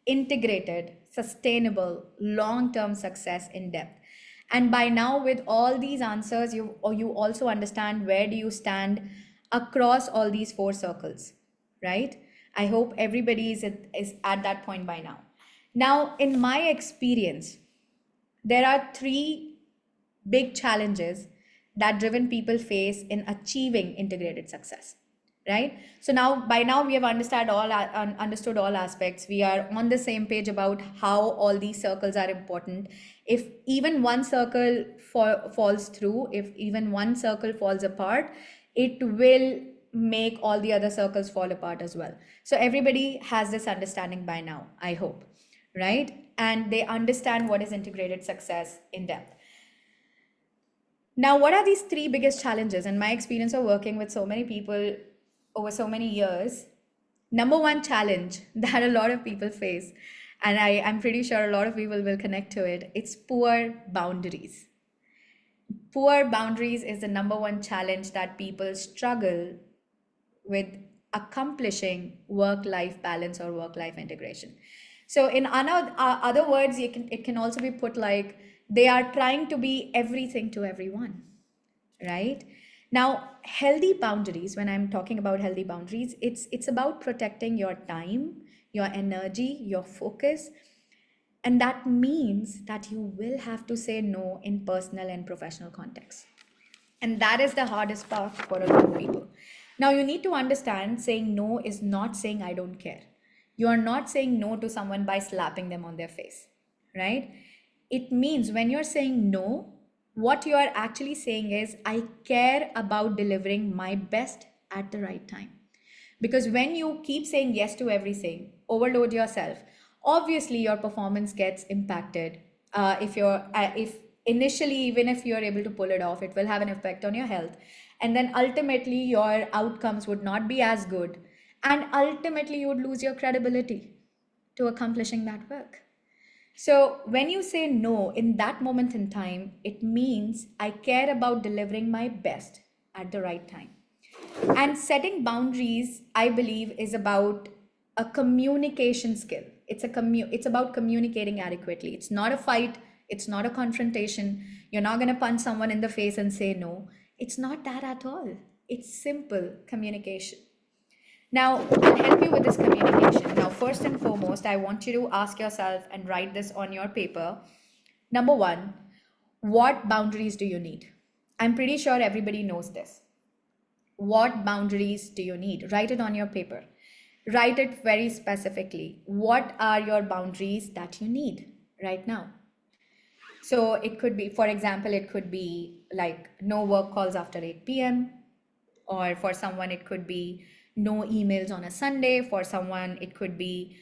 [SPEAKER 3] integrated, sustainable, long-term success in depth. And by now, with all these answers, you also understand where do you stand across all these four circles, right? I hope everybody is at that point by now. Now, in my experience, there are three big challenges that driven people face in achieving integrated success, right? So now, by now, we have understood all aspects. We are on the same page about how all these circles are important. If even one circle falls through, if even one circle falls apart, it will make all the other circles fall apart as well. So everybody has this understanding by now, I hope, right? And they understand what is integrated success in depth. Now, what are these three biggest challenges? In my experience of working with so many people over so many years, number one challenge that a lot of people face, and I'm pretty sure a lot of people will connect to it, it's poor boundaries. Poor boundaries is the number one challenge that people struggle with accomplishing work-life balance or work-life integration. So in other words, it can also be put like they are trying to be everything to everyone, right? Now, healthy boundaries, when I'm talking about healthy boundaries, it's about protecting your time, your energy, your focus. And that means that you will have to say no in personal and professional contexts. And that is the hardest part for a lot of people. Now, you need to understand saying no is not saying I don't care. You are not saying no to someone by slapping them on their face, right? It means when you're saying no, what you are actually saying is, I care about delivering my best at the right time. Because when you keep saying yes to everything, overload yourself, obviously your performance gets impacted. If initially, even if you're able to pull it off, it will have an effect on your health. And then ultimately, your outcomes would not be as good. And ultimately, you would lose your credibility to accomplishing that work. So, when you say no in that moment in time, it means I care about delivering my best at the right time. And setting boundaries, I believe, is about a communication skill. It's about communicating adequately. It's not a fight, it's not a confrontation. You're not going to punch someone in the face and say no. It's not that at all. It's simple communication. Now, I'll help you with this communication. Now, first and foremost, I want you to ask yourself and write this on your paper. Number one, what boundaries do you need? I'm pretty sure everybody knows this. What boundaries do you need? Write it on your paper. Write it very specifically. What are your boundaries that you need right now? So it could be, for example, it could be like no work calls after 8 p.m. Or for someone, it could be no emails on a Sunday. For someone, it could be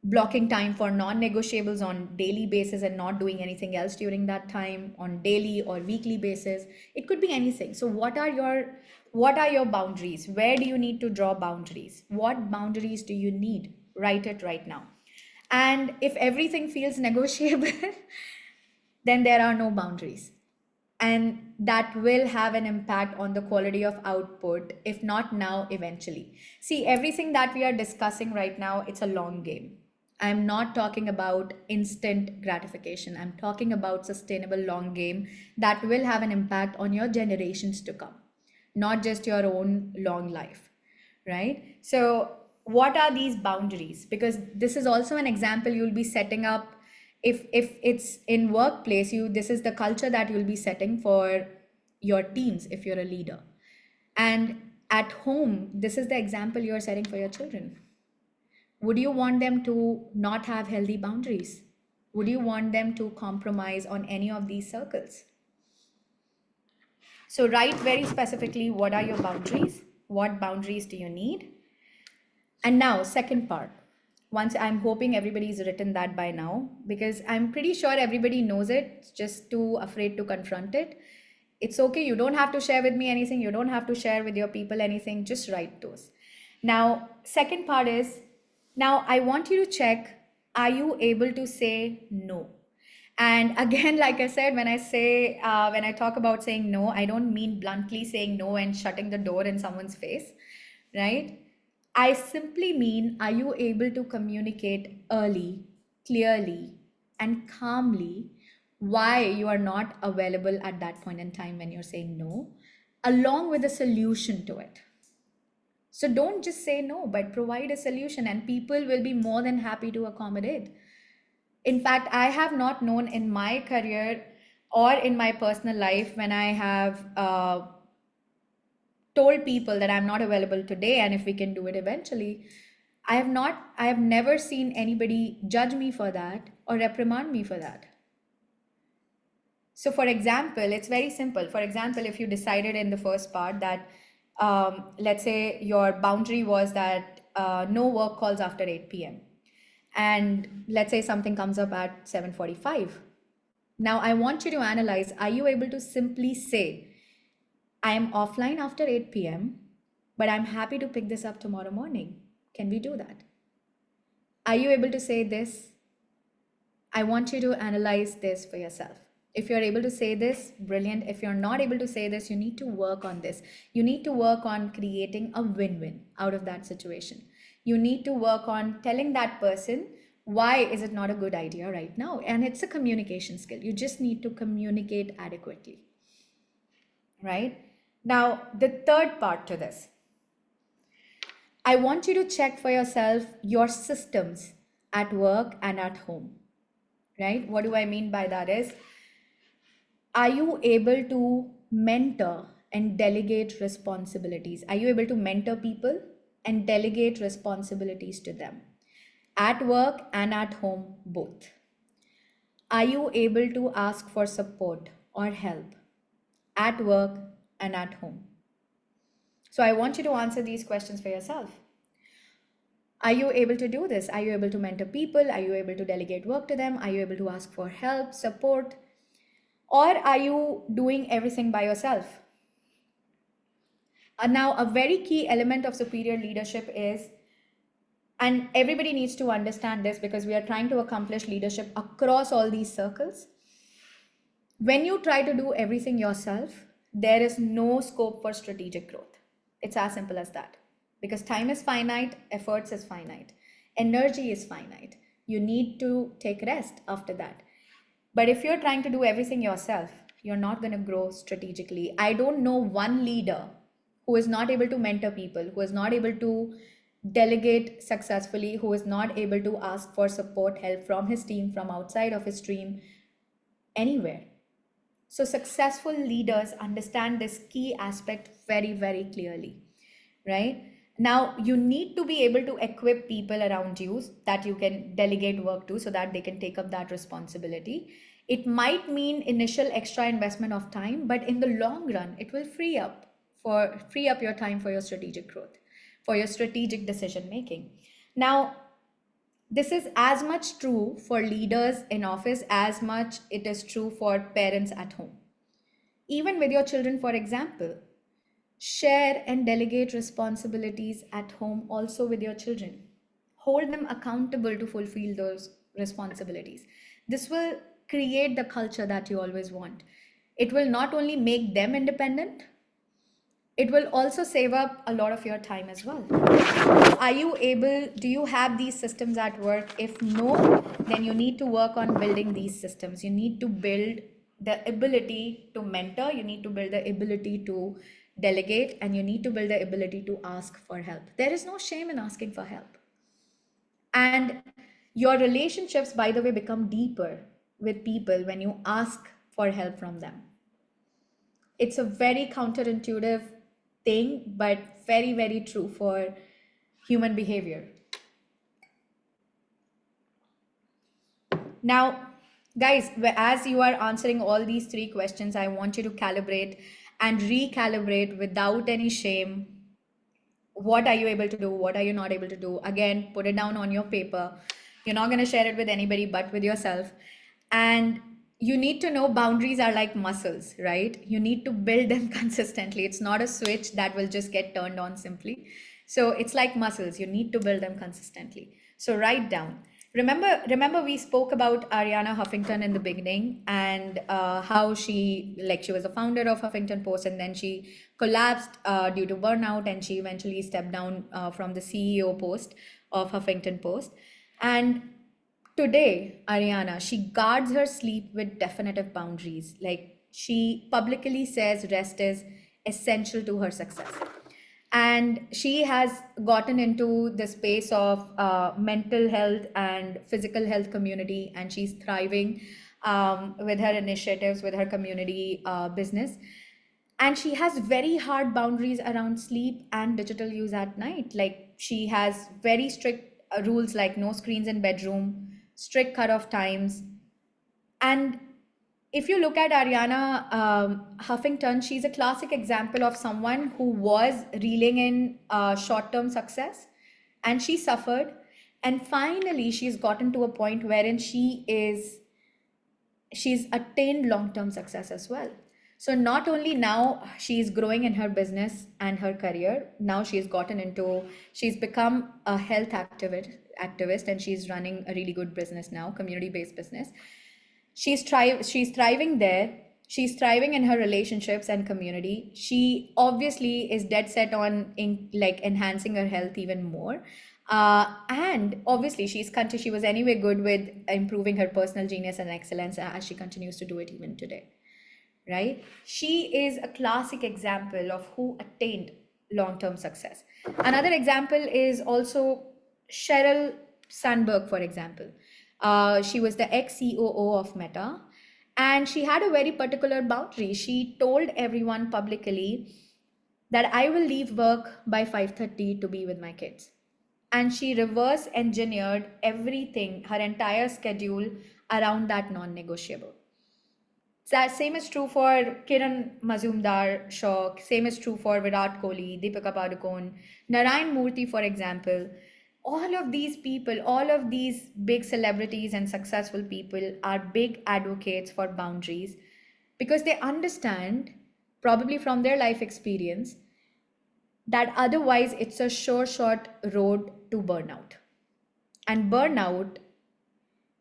[SPEAKER 3] blocking time for non-negotiables on daily basis and not doing anything else during that time on daily or weekly basis. It could be anything. So what are your boundaries? Where do you need to draw boundaries? What boundaries do you need? Write it right now. And if everything feels negotiable, then there are no boundaries. And that will have an impact on the quality of output, if not now, eventually. See, everything that we are discussing right now, it's a long game. I'm not talking about instant gratification. I'm talking about sustainable long game that will have an impact on your generations to come, not just your own long life, right? So, what are these boundaries? Because this is also an example you'll be setting up. If it's in workplace, this is the culture that you'll be setting for your teams if you're a leader. And at home, this is the example you're setting for your children, Would you want them to not have healthy boundaries? Would you want them to compromise on any of these circles? So write very specifically, what are your boundaries? What boundaries do you need? And now, second part. Once, I'm hoping everybody's written that by now, because I'm pretty sure everybody knows it, it's just too afraid to confront it. It's okay. You don't have to share with me anything. You don't have to share with your people anything. Just write those. Now, second part is, now I want you to check, are you able to say no? And again, like I said, when I talk about saying no, I don't mean bluntly saying no and shutting the door in someone's face, right? I simply mean, are you able to communicate early, clearly, and calmly why you are not available at that point in time when you're saying no, along with a solution to it? So don't just say no, but provide a solution, and people will be more than happy to accommodate. In fact, I have not known in my career or in my personal life when I have told people that I'm not available today and if we can do it eventually, I have never seen anybody judge me for that or reprimand me for that. So for example, it's very simple. For example, if you decided in the first part that let's say your boundary was that no work calls after 8 p.m. and let's say something comes up at 7:45. Now I want you to analyze, are you able to simply say, I am offline after 8 p.m., but I'm happy to pick this up tomorrow morning? Can we do that? Are you able to say this? I want you to analyze this for yourself. If you're able to say this, brilliant. If you're not able to say this, you need to work on this. You need to work on creating a win-win out of that situation. You need to work on telling that person, why is it not a good idea right now? And it's a communication skill. You just need to communicate adequately, right? Now, the third part to this, I want you to check for yourself your systems at work and at home, right? What do I mean by that is, are you able to mentor and delegate responsibilities? Are you able to mentor people and delegate responsibilities to them at work and at home, both? Are you able to ask for support or help at work and at home? So I want you to answer these questions for yourself. Are you able to do this? Are you able to mentor people? Are you able to delegate work to them? Are you able to ask for help, support? Or are you doing everything by yourself? Now, a very key element of superior leadership is, and everybody needs to understand this because we are trying to accomplish leadership across all these circles. When you try to do everything yourself, there is no scope for strategic growth. It's as simple as that. Because time is finite, efforts is finite, energy is finite. You need to take rest after that. But if you're trying to do everything yourself, you're not going to grow strategically. I don't know one leader who is not able to mentor people, who is not able to delegate successfully, who is not able to ask for support, help from his team, from outside of his team, anywhere. So successful leaders understand this key aspect very, very clearly, right? Now, you need to be able to equip people around you that you can delegate work to so that they can take up that responsibility. It might mean initial extra investment of time, but in the long run, it will free up your time for your strategic growth, for your strategic decision making. Now, this is as much true for leaders in office as much it is true for parents at home. Even with your children, for example, share and delegate responsibilities at home also with your children. Hold them accountable to fulfill those responsibilities. This will create the culture that you always want. It will not only make them independent, it will also save up a lot of your time as well. Do you have these systems at work? If no, then you need to work on building these systems. You need to build the ability to mentor, you need to build the ability to delegate, and you need to build the ability to ask for help. There is no shame in asking for help. And your relationships, by the way, become deeper with people when you ask for help from them. It's a very counterintuitive thing, but very, very true for human behavior. Now, guys, as you are answering all these three questions, I want you to calibrate and recalibrate without any shame. What are you able to do? What are you not able to do? Again, put it down on your paper. You're not going to share it with anybody but with yourself. And you need to know boundaries are like muscles, right? You need to build them consistently. It's not a switch that will just get turned on simply. So it's like muscles. You need to build them consistently. So write down. Remember we spoke about Ariana Huffington in the beginning, and how she was the founder of Huffington Post, and then she collapsed due to burnout, and she eventually stepped down from the CEO post of Huffington Post. And today, Ariana, she guards her sleep with definitive boundaries. Like, she publicly says rest is essential to her success. And she has gotten into the space of mental health and physical health community, and she's thriving with her initiatives, with her community business. And she has very hard boundaries around sleep and digital use at night. Like, she has very strict rules, like no screens in bedroom, strict cutoff times. And if you look at Ariana Huffington, she's a classic example of someone who was reeling in short-term success, and she suffered, and finally she's gotten to a point wherein she's attained long-term success as well. So not only now she's growing in her business and her career, now she's become a health activist, and she's running a really good business now, community-based business. She's thriving there. She's thriving in her relationships and community. She obviously is dead set on enhancing her health even more. And obviously she was anyway good with improving her personal genius and excellence, as she continues to do it even today, right? She is a classic example of who attained long-term success. Another example is also Sheryl Sandberg, for example. She was the ex-COO of Meta, and she had a very particular boundary. She told everyone publicly that I will leave work by 5:30 to be with my kids. And she reverse engineered everything, her entire schedule, around that non-negotiable. That same is true for Kiran Mazumdar-Shaw, same is true for Virat Kohli, Deepika Padukone, Narayan Murthy, for example. All of these people, all of these big celebrities and successful people are big advocates for boundaries, because they understand, probably from their life experience, that otherwise it's a sure shot road to burnout. And burnout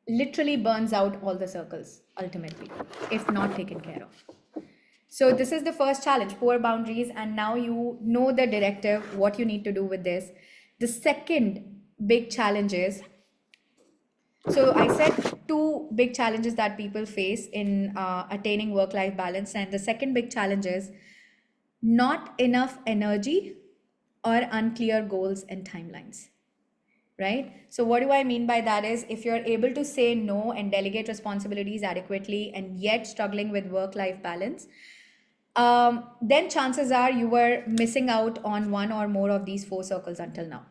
[SPEAKER 3] literally burns out all the circles ultimately, if not taken care of. So this is the first challenge, poor boundaries, and now you know the directive, what you need to do with this. The second big challenge is, so I said two big challenges that people face in attaining work-life balance, and the second big challenge is not enough energy or unclear goals and timelines. Right? So what do I mean by that is, if you're able to say no and delegate responsibilities adequately and yet struggling with work-life balance, then chances are you were missing out on one or more of these four circles until now,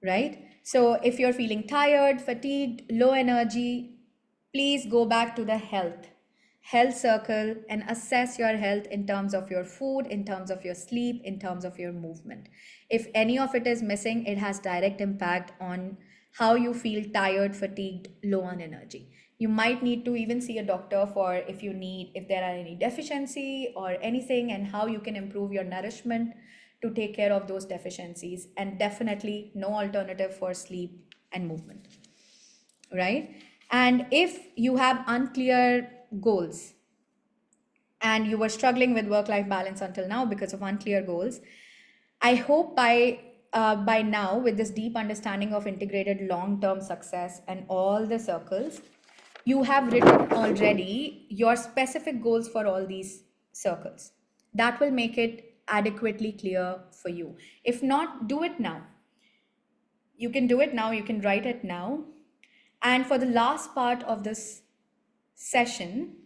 [SPEAKER 3] right? So if you're feeling tired, fatigued, low energy, please go back to the health circle and assess your health in terms of your food, in terms of your sleep, in terms of your movement. If any of it is missing, it has direct impact on how you feel tired, fatigued, low on energy. You might need to even see a doctor for if there are any deficiency or anything, and how you can improve your nourishment to take care of those deficiencies. And definitely no alternative for sleep and movement, right? And if you have unclear goals and you were struggling with work-life balance until now because of unclear goals, I hope by now, with this deep understanding of integrated long-term success and all the circles, you have written already your specific goals for all these circles. That will make it adequately clear for you. If not, do it now. You can do it now, you can write it now. And for the last part of this session,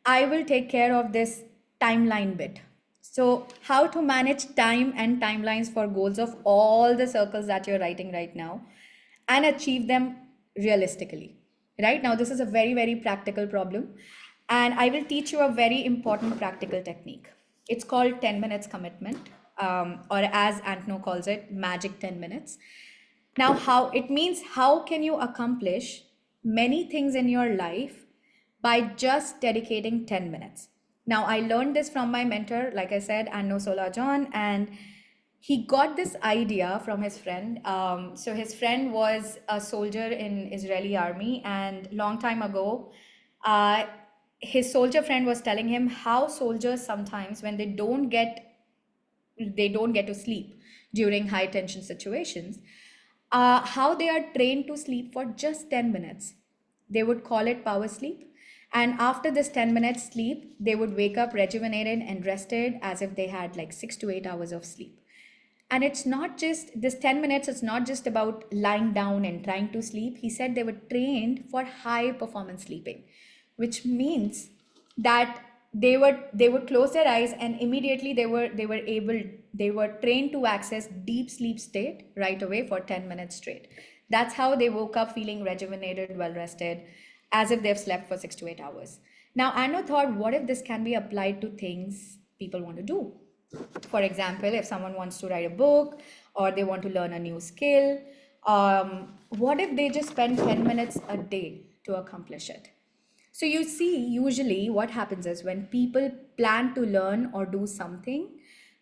[SPEAKER 3] I will take care of this timeline bit. So how to manage time and timelines for goals of all the circles that you're writing right now and achieve them realistically. Right now, this is a very, very practical problem. And I will teach you a very important practical technique. It's called 10 minutes commitment, or as Antno calls it, magic 10 minutes. Now, how it means, how can you accomplish many things in your life by just dedicating 10 minutes? Now, I learned this from my mentor, like I said, Anno Sola John, and he got this idea from his friend. So his friend was a soldier in Israeli army, and long time ago, uh, his soldier friend was telling him how soldiers sometimes, when they don't get to sleep during high tension situations, how they are trained to sleep for just 10 minutes. They would call it power sleep. And after this 10 minutes sleep, they would wake up rejuvenated and rested as if they had like 6 to 8 hours of sleep. And it's not just this 10 minutes, it's not just about lying down and trying to sleep. He said they were trained for high performance sleeping, which means that they would close their eyes and immediately they were trained to access deep sleep state right away for 10 minutes straight. That's how they woke up feeling rejuvenated, well rested, as if they've slept for 6 to 8 hours. Now, Anno thought, what if this can be applied to things people want to do? For example, if someone wants to write a book or they want to learn a new skill, what if they just spend 10 minutes a day to accomplish it? So you see, usually what happens is when people plan to learn or do something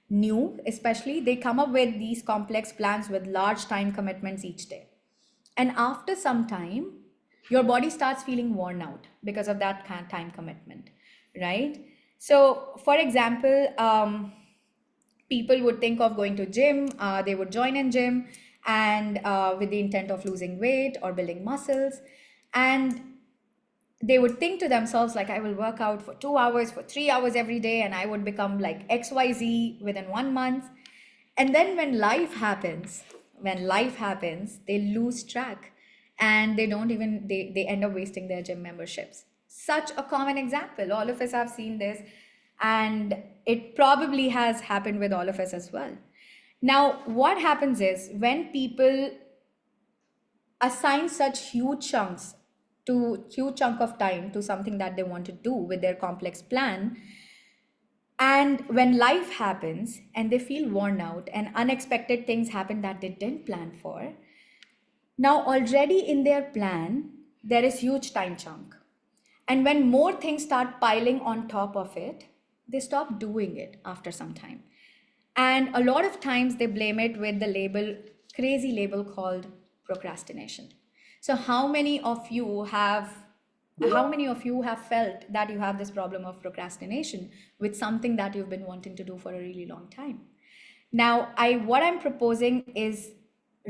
[SPEAKER 3] new, especially, they come up with these complex plans with large time commitments each day. And after some time, your body starts feeling worn out because of that kind of time commitment, right? So, for example, people would think of going to gym, they would join in gym, and with the intent of losing weight or building muscles, and they would think to themselves like, I will work out for 2 hours, for 3 hours every day, and I would become like XYZ within 1 month. And then when life happens, they lose track, and they end up wasting their gym memberships. Such a common example. All of us have seen this, and it probably has happened with all of us as well. Now, what happens is when people assign such huge chunk of time to something that they want to do with their complex plan, and when life happens and they feel worn out and unexpected things happen that they didn't plan for, now already in their plan there is huge time chunk. And when more things start piling on top of it, they stop doing it after some time. And a lot of times they blame it with the crazy label called procrastination. So how many of you have felt that you have this problem of procrastination with something that you've been wanting to do for a really long time? Now, what I'm proposing is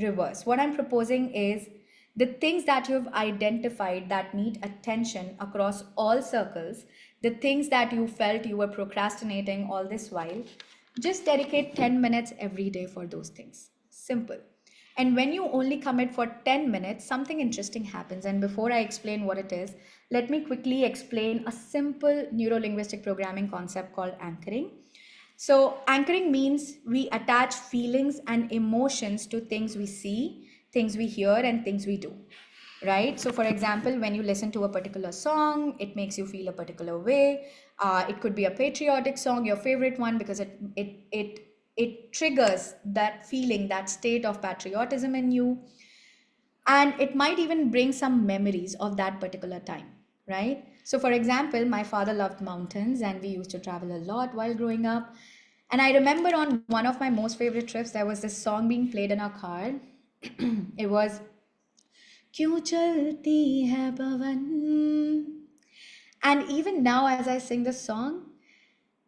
[SPEAKER 3] reverse. What I'm proposing is the things that you've identified that need attention across all circles, the things that you felt you were procrastinating all this while, just dedicate 10 minutes every day for those things. Simple. And when you only commit for 10 minutes, something interesting happens. And before I explain what it is, let me quickly explain a simple neuro-linguistic programming concept called anchoring. So, anchoring means we attach feelings and emotions to things we see, things we hear, and things we do, right? So, for example, when you listen to a particular song, it makes you feel a particular way. It could be a patriotic song, your favorite one, because it triggers that feeling, that state of patriotism in you, and it might even bring some memories of that particular time, right? So for example, my father loved mountains and we used to travel a lot while growing up, and I remember on one of my most favorite trips there was this song being played in our car. It was क्यों चलती है पवन, and even now as I sing this song,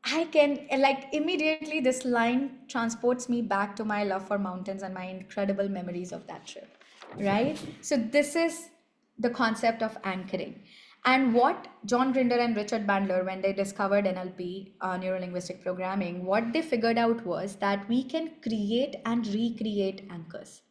[SPEAKER 3] I can, like, immediately this line transports me back to my love for mountains and my incredible memories of that trip, right? So, this is the concept of anchoring. And what John Grinder and Richard Bandler, when they discovered NLP, neuro linguistic programming, what they figured out was that we can create and recreate anchors,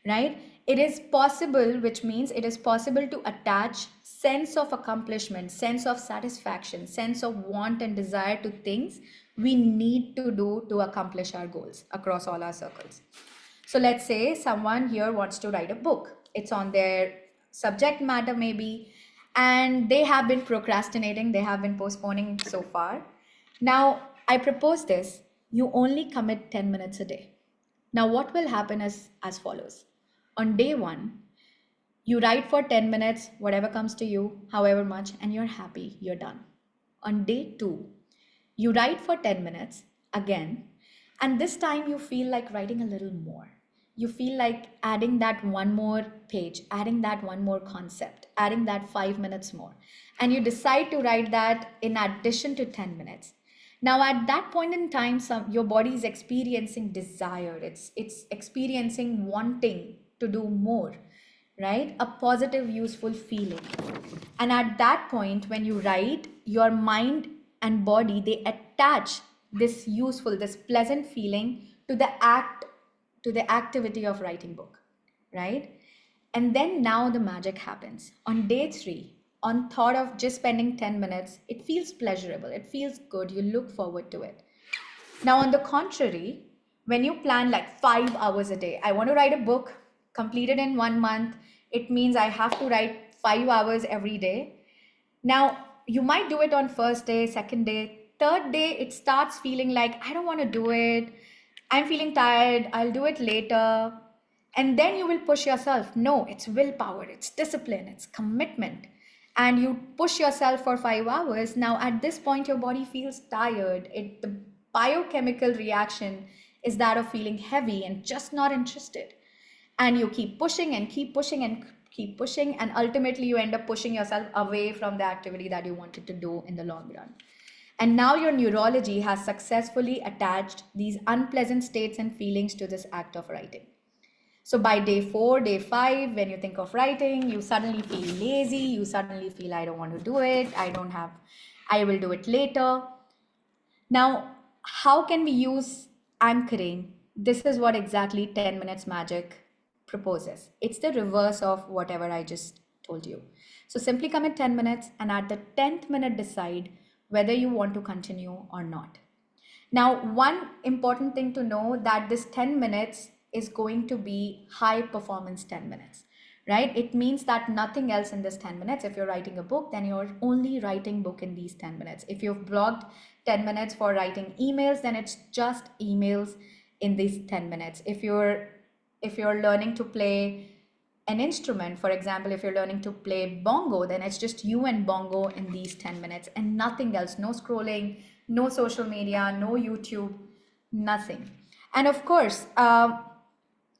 [SPEAKER 3] right? It is possible, which means it is possible to attach sense of accomplishment, sense of satisfaction, sense of want and desire to things we need to do to accomplish our goals across all our circles. So let's say someone here wants to write a book. It's on their subject matter maybe, and they have been procrastinating, they have been postponing so far. Now, I propose this: you only commit 10 minutes a day. Now, what will happen is as follows. On day one, you write for 10 minutes, whatever comes to you, however much, and you're happy, you're done. On day two, you write for 10 minutes again, and this time you feel like writing a little more. You feel like adding that one more page, adding that one more concept, adding that 5 minutes more. And you decide to write that in addition to 10 minutes. Now, at that point in time, your body is experiencing desire, it's experiencing wanting to do more, right? A positive, useful feeling. And at that point, when you write, your mind and body, they attach this useful, this pleasant feeling to the act, to the activity of writing book, right? And then now the magic happens. On day three, on thought of just spending 10 minutes, it feels pleasurable, it feels good, you look forward to it. Now, on the contrary, when you plan like 5 hours a day, I want to write a book, complete it in 1 month, it means I have to write 5 hours every day. Now, you might do it on first day, second day, third day, it starts feeling like, I don't want to do it. I'm feeling tired. I'll do it later. And then you will push yourself. No, it's willpower, it's discipline, it's commitment. And you push yourself for 5 hours. Now, at this point, your body feels tired. The biochemical reaction is that of feeling heavy and just not interested. And you keep pushing and keep pushing and keep pushing, and ultimately you end up pushing yourself away from the activity that you wanted to do in the long run. And now your neurology has successfully attached these unpleasant states and feelings to this act of writing. So by day 4, day 5, when you think of writing, you suddenly feel lazy, you suddenly feel, I don't want to do it, I will do it later. Now, how can we use anchoring? This is what exactly 10 minutes magic proposes. It's the reverse of whatever I just told you. So simply commit 10 minutes, and at the 10th minute decide whether you want to continue or not. Now, one important thing to know, that this 10 minutes is going to be high performance 10 minutes, right? It means that nothing else in this 10 minutes. If you're writing a book, then you're only writing book in these 10 minutes. If you've blocked 10 minutes for writing emails, then it's just emails in these 10 minutes. If you're learning to play an instrument, for example, if you're learning to play bongo, then it's just you and bongo in these 10 minutes and nothing else. No scrolling, no social media, no YouTube, nothing. And of course,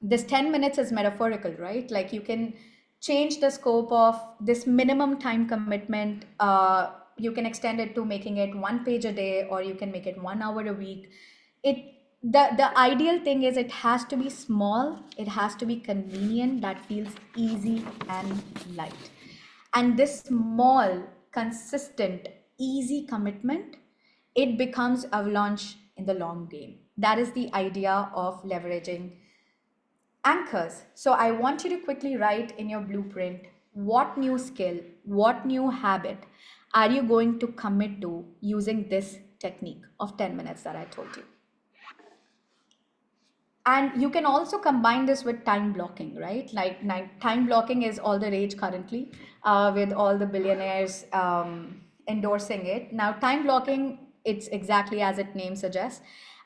[SPEAKER 3] this 10 minutes is metaphorical, right? Like, you can change the scope of this minimum time commitment. You can extend it to making it 1 page a day, or you can make it 1 hour a week. The ideal thing is, it has to be small, it has to be convenient, that feels easy and light. And this small, consistent, easy commitment, it becomes avalanche in the long game. That is the idea of leveraging anchors. So I want you to quickly write in your blueprint, what new skill, what new habit are you going to commit to using this technique of 10 minutes that I told you. And you can also combine this with time blocking, right? Like time blocking is all the rage currently, with all the billionaires endorsing it. Now, time blocking, it's exactly as its name suggests.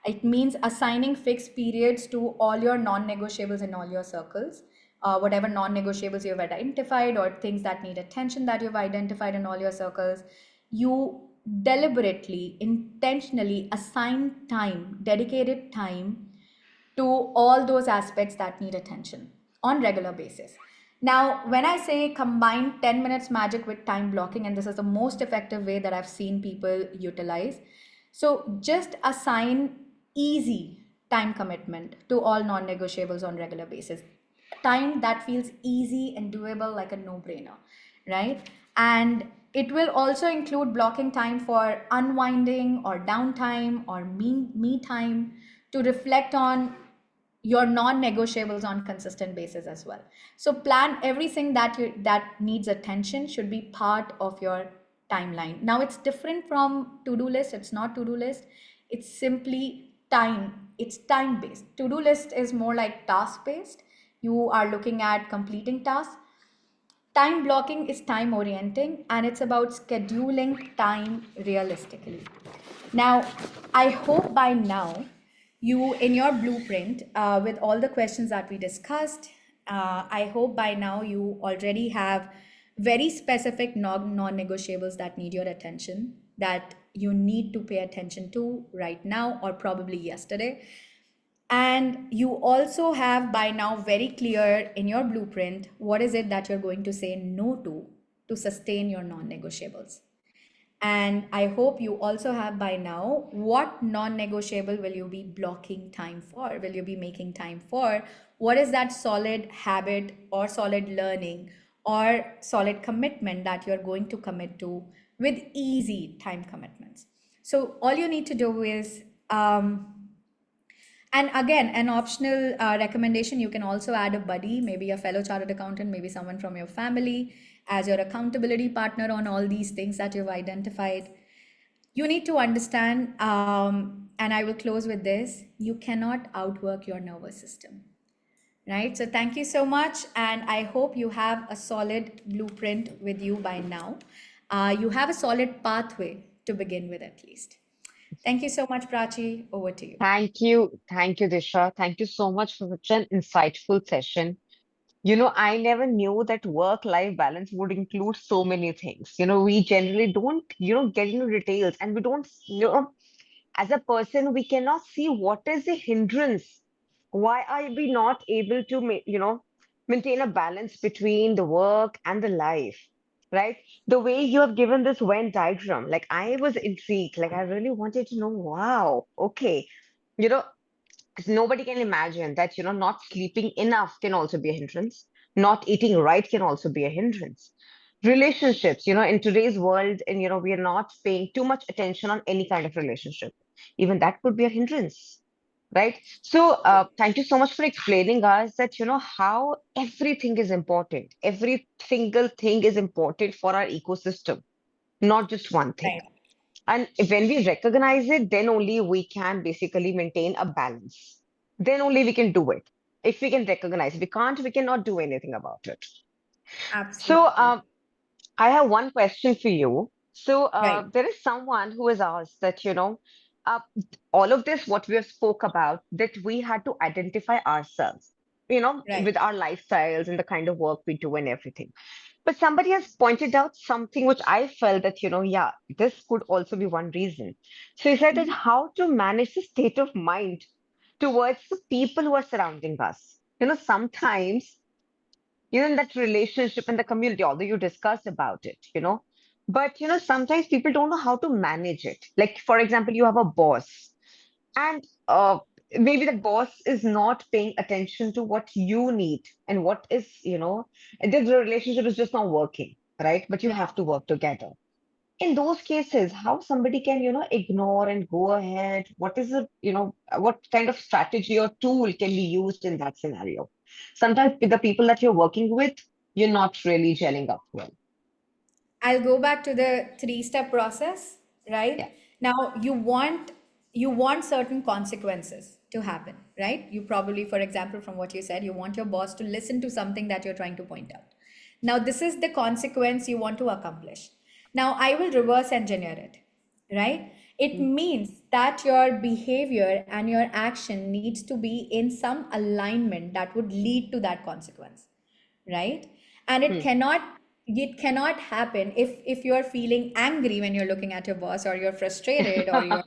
[SPEAKER 3] It means assigning fixed periods to all your non-negotiables in all your circles. Whatever non-negotiables you've identified, or things that need attention that you've identified in all your circles, you deliberately, intentionally assign time, dedicated time to all those aspects that need attention on regular basis. Now, when I say combine 10 minutes magic with time blocking, and this is the most effective way that I've seen people utilize, so just assign easy time commitment to all non-negotiables on regular basis. Time that feels easy and doable, like a no-brainer, right? And it will also include blocking time for unwinding or downtime or me time, to reflect on your non-negotiables on consistent basis as well. So plan everything that needs attention should be part of your timeline. Now, it's different from to-do list. It's not to-do list, it's simply time. It's time based. To-do list is more like task based. You are looking at completing tasks. Time blocking is time orienting, and it's about scheduling time realistically. Now, I hope by now you, in your blueprint, with all the questions that we discussed, I hope by now you already have very specific non negotiables that need your attention, that you need to pay attention to right now or probably yesterday. And you also have by now very clear in your blueprint what is it that you're going to say no to sustain your non negotiables. And I hope you also have by now what non negotiable will you be blocking time for? Will you be making time for? What is that solid habit or solid learning or solid commitment that you're going to commit to with easy time commitments? So, all you need to do is, and again, an optional recommendation, you can also add a buddy, maybe a fellow chartered accountant, maybe someone from your family as your accountability partner on all these things that you've identified. You need to understand, and I will close with this, you cannot outwork your nervous system, right? So thank you so much. And I hope you have a solid blueprint with you by now. You have a solid pathway to begin with, at least. Thank you so much, Prachi. Over to you.
[SPEAKER 1] Thank you. Thank you, Disha. Thank you so much for such an insightful session. I never knew that work-life balance would include so many things. We generally don't, get into details, and we don't, as a person, we cannot see what is the hindrance. Why are we not able to, maintain a balance between the work and the life, right? The way you have given this Venn diagram, like I was intrigued, like I really wanted to know, wow, okay, you know, 'cause nobody can imagine that, not sleeping enough can also be a hindrance. Not eating right can also be a hindrance. Relationships, in today's world, and, we are not paying too much attention on any kind of relationship. Even that could be a hindrance, right? So, thank you so much for explaining us that, how everything is important. Every single thing is important for our ecosystem, not just one thing.
[SPEAKER 3] Right.
[SPEAKER 1] And when we recognize it, then only we can basically maintain a balance. Then only we can do it. If we can recognize, we can't, we cannot do anything about it. So,
[SPEAKER 3] Absolutely.
[SPEAKER 1] I have one question for you. So,
[SPEAKER 3] Right.
[SPEAKER 1] there is someone who has asked that, uh, all of this, what we have spoke about, that we had to identify ourselves,
[SPEAKER 3] Right.
[SPEAKER 1] with our lifestyles and the kind of work we do and everything. But somebody has pointed out something which I felt that, yeah, this could also be one reason. So he said that
[SPEAKER 3] Mhm.
[SPEAKER 1] how to manage the state of mind towards the people who are surrounding us. Sometimes, in that relationship and the community, although you discuss about it, but, sometimes people don't know how to manage it. Like, for example, you have a boss and maybe the boss is not paying attention to what you need and what is, and the relationship is just not working, right? But you have to work together. In those cases, how somebody can, ignore and go ahead? What is it, what kind of strategy or tool can be used in that scenario? Sometimes with the people that you're working with, you're not really gelling up well.
[SPEAKER 3] I'll go back to the three-step process,
[SPEAKER 1] Yeah.
[SPEAKER 3] right? Now you want certain consequences to happen, right? You probably, for example, from what you said, you want your boss to listen to something that you're trying to point out. Now, this is the consequence you want to accomplish. Now, I will reverse engineer it, right? It
[SPEAKER 1] Mm,
[SPEAKER 3] means that your behavior and your action needs to be in some alignment that would lead to that consequence, right? And
[SPEAKER 1] mm.
[SPEAKER 3] it cannot happen if you're feeling angry when you're looking at your boss, or you're frustrated, or you're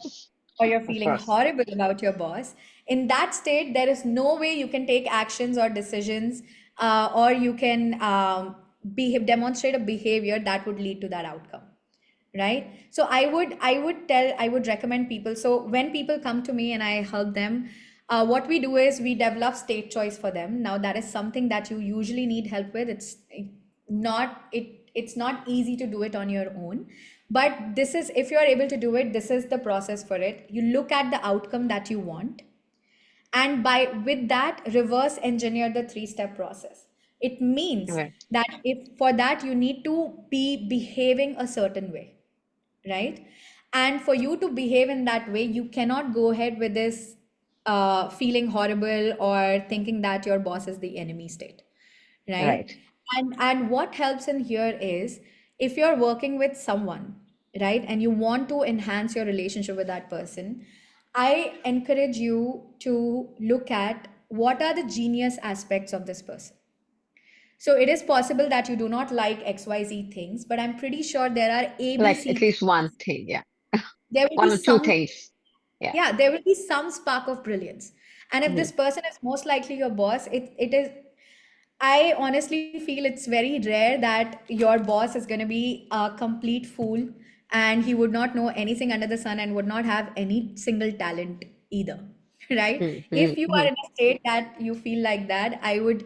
[SPEAKER 1] Of
[SPEAKER 3] feeling
[SPEAKER 1] course.
[SPEAKER 3] horrible about your boss. In that state, there is no way you can take actions or decisions, or you can demonstrate a behavior that would lead to that outcome, right? So I would recommend people, so when people come to me and I help them, what we do is we develop state choice for them. Now, that is something that you usually need help with. It's not easy to do it on your own, but this is, if you are able to do it, this is the process for it. You look at the outcome that you want, and by with that, reverse engineer the three-step process. It means
[SPEAKER 1] Right.
[SPEAKER 3] that if for that you need to be behaving a certain way, right? And for you to behave in that way, you cannot go ahead with this feeling horrible or thinking that your boss is the enemy state, right?
[SPEAKER 1] Right.
[SPEAKER 3] And what helps in here is if you're working with someone, right, and you want to enhance your relationship with that person, I encourage you to look at what are the genius aspects of this person. So it is possible that you do not like XYZ things, but I'm pretty sure there are
[SPEAKER 1] Like at
[SPEAKER 3] ABC
[SPEAKER 1] least one
[SPEAKER 3] things.
[SPEAKER 1] thing, yeah.
[SPEAKER 3] There will be
[SPEAKER 1] One or two
[SPEAKER 3] some,
[SPEAKER 1] things. Yeah.
[SPEAKER 3] yeah, there will be some spark of brilliance. And if
[SPEAKER 1] Hmm.
[SPEAKER 3] this person is most likely your boss, it is, I honestly feel it's very rare that your boss is going to be a complete fool and he would not know anything under the sun and would not have any single talent either. Right?
[SPEAKER 1] Hmm. Hmm.
[SPEAKER 3] If you are
[SPEAKER 1] Hmm.
[SPEAKER 3] in a state that you feel like that, I would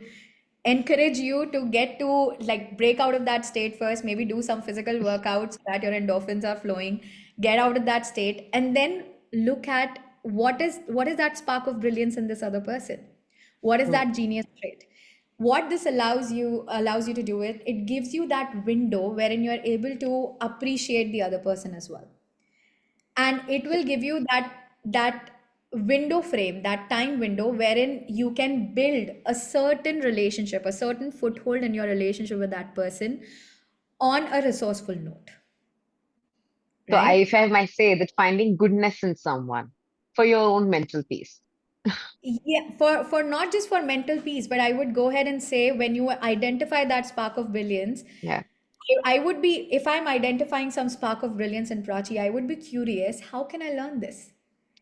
[SPEAKER 3] encourage you to get to like break out of that state first, maybe do some physical workouts so that your endorphins are flowing, get out of that state, and then look at what is that spark of brilliance in this other person, what is
[SPEAKER 1] Hmm.
[SPEAKER 3] that genius trait. What this allows you to do it gives you that window wherein you're able to appreciate the other person as well, and it will give you that window frame, that time window wherein you can build a certain relationship, a certain foothold in your relationship with that person on a resourceful note,
[SPEAKER 1] So I,
[SPEAKER 3] right?
[SPEAKER 1] if I might say that finding goodness in someone for your own mental peace.
[SPEAKER 3] Yeah, for not just for mental peace, but I would go ahead and say when you identify that spark of brilliance,
[SPEAKER 1] Yeah.
[SPEAKER 3] I would be, if I'm identifying some spark of brilliance in Prachi, I would be curious, how can I learn this?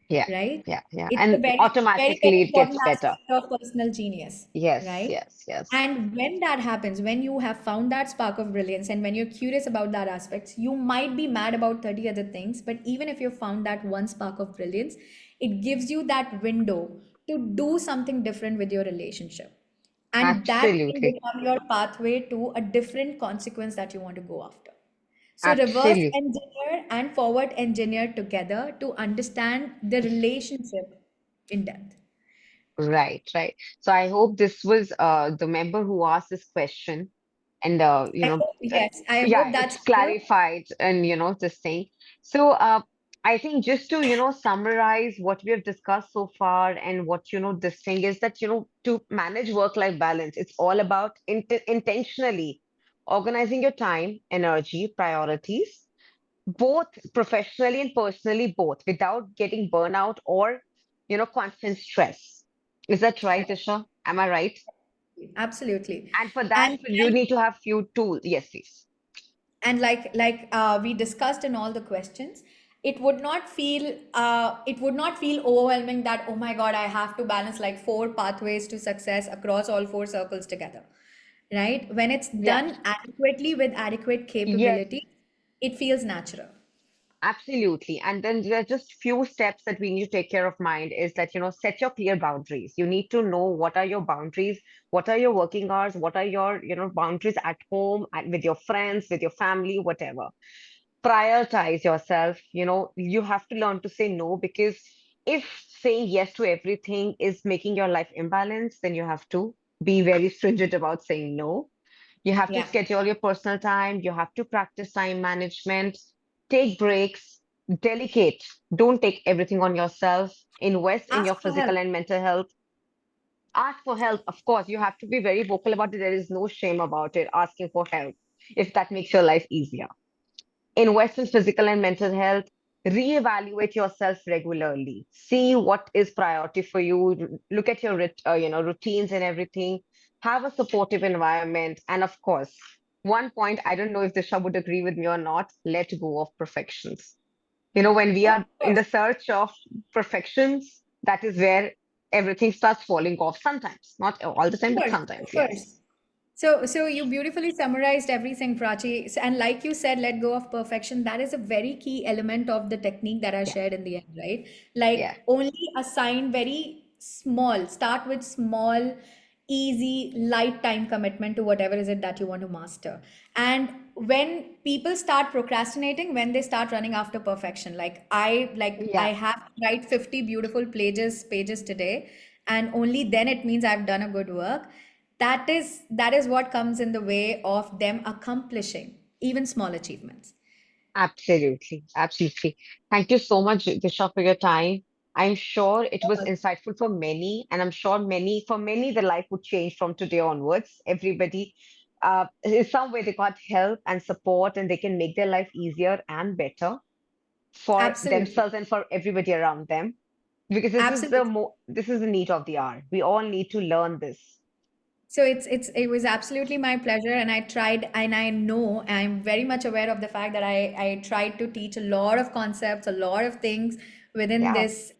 [SPEAKER 1] Yeah.
[SPEAKER 3] Right?
[SPEAKER 1] Yeah. Yeah.
[SPEAKER 3] It's a
[SPEAKER 1] And
[SPEAKER 3] very, very, very
[SPEAKER 1] automatically it
[SPEAKER 3] important
[SPEAKER 1] gets better.
[SPEAKER 3] aspect of personal genius,
[SPEAKER 1] Yes.
[SPEAKER 3] right?
[SPEAKER 1] Yes. Yes.
[SPEAKER 3] And when that happens, when you have found that spark of brilliance and when you're curious about that aspects, you might be mad about 30 other things, but even if you found that one spark of brilliance, it gives you that window to do something different with your relationship. And that can
[SPEAKER 1] Absolutely.
[SPEAKER 3] become your pathway to a different consequence that you want to go after. So reverse
[SPEAKER 1] Absolutely.
[SPEAKER 3] engineer and forward engineer together to understand the relationship in depth.
[SPEAKER 1] Right. Right. So I hope this was the member who asked this question, and
[SPEAKER 3] I hope, yes, I hope
[SPEAKER 1] yeah,
[SPEAKER 3] that's
[SPEAKER 1] it's
[SPEAKER 3] clear.
[SPEAKER 1] clarified, and this thing. So I think just to summarize what we have discussed so far, and what this thing is that to manage work-life balance, it's all about intentionally organizing your time, energy, priorities, both professionally and personally, both without getting burnout or constant stress. Is that right, Isha? Am I right?
[SPEAKER 3] Absolutely.
[SPEAKER 1] And for that,
[SPEAKER 3] And
[SPEAKER 1] you need to have few tools. Yes, please.
[SPEAKER 3] and like we discussed in all the questions, it would not feel overwhelming that, oh my god, I have to balance like four pathways to success across all four circles together, right? When it's
[SPEAKER 1] Yeah.
[SPEAKER 3] done adequately with adequate
[SPEAKER 1] Yes.
[SPEAKER 3] capability, it feels natural.
[SPEAKER 1] Absolutely. And then there are just few steps that we need to take care of mind is that, set your clear boundaries. You need to know what are your boundaries, what are your working hours, what are your, boundaries at home and with your friends, with your family, whatever. Prioritize yourself. You have to learn to say no, because if saying yes to everything is making your life imbalanced, then you have to be very stringent about saying no. You have to
[SPEAKER 3] Yeah.
[SPEAKER 1] schedule your personal time. You have to practice time management, take breaks, delegate. Don't take everything on yourself. Invest in
[SPEAKER 3] Ask
[SPEAKER 1] your
[SPEAKER 3] for help.
[SPEAKER 1] physical and mental health. Ask for help. Of course, you have to be very vocal about it. There is no shame about it, asking for help, if that makes your life easier. Invest in physical and mental health. Reevaluate yourself regularly. See what is priority for you. Look at your routines and everything. Have a supportive environment, and of course, one point, I don't know if Disha would agree with me or not, let go of perfections. When we
[SPEAKER 3] Oh,
[SPEAKER 1] are
[SPEAKER 3] of
[SPEAKER 1] in
[SPEAKER 3] course.
[SPEAKER 1] the search of perfections, that is where everything starts falling off. Sometimes, not all the time,
[SPEAKER 3] Of
[SPEAKER 1] but
[SPEAKER 3] course,
[SPEAKER 1] sometimes,
[SPEAKER 3] of course.
[SPEAKER 1] yes.
[SPEAKER 3] So you beautifully summarized everything, Prachi. And like you said, let go of perfection. That is a very key element of the technique that I
[SPEAKER 1] Yeah,
[SPEAKER 3] shared in the end, right?
[SPEAKER 1] yeah,
[SPEAKER 3] Like only assign very small, start with small, easy, light time commitment to whatever is it that you want to master. And when people start procrastinating, when they start running after perfection, like I
[SPEAKER 1] yeah.
[SPEAKER 3] have to write 50 beautiful pages today, and only then it means I've done a good work. That is what comes in the way of them accomplishing even small achievements.
[SPEAKER 1] Absolutely, absolutely. Thank you so much, Disha, for your time. I'm sure it was insightful for many, and I'm sure for many, the life would change from today onwards. Everybody, in some way they got help and support, and they can make their life easier and better for
[SPEAKER 3] Absolutely.
[SPEAKER 1] themselves and for everybody around them. Because
[SPEAKER 3] Absolutely.
[SPEAKER 1] this is the need of the hour. We all need to learn this.
[SPEAKER 3] So it was absolutely my pleasure, and I tried, and I know I'm very much aware of the fact that I tried to teach a lot of concepts, a lot of things within
[SPEAKER 1] Yeah.
[SPEAKER 3] this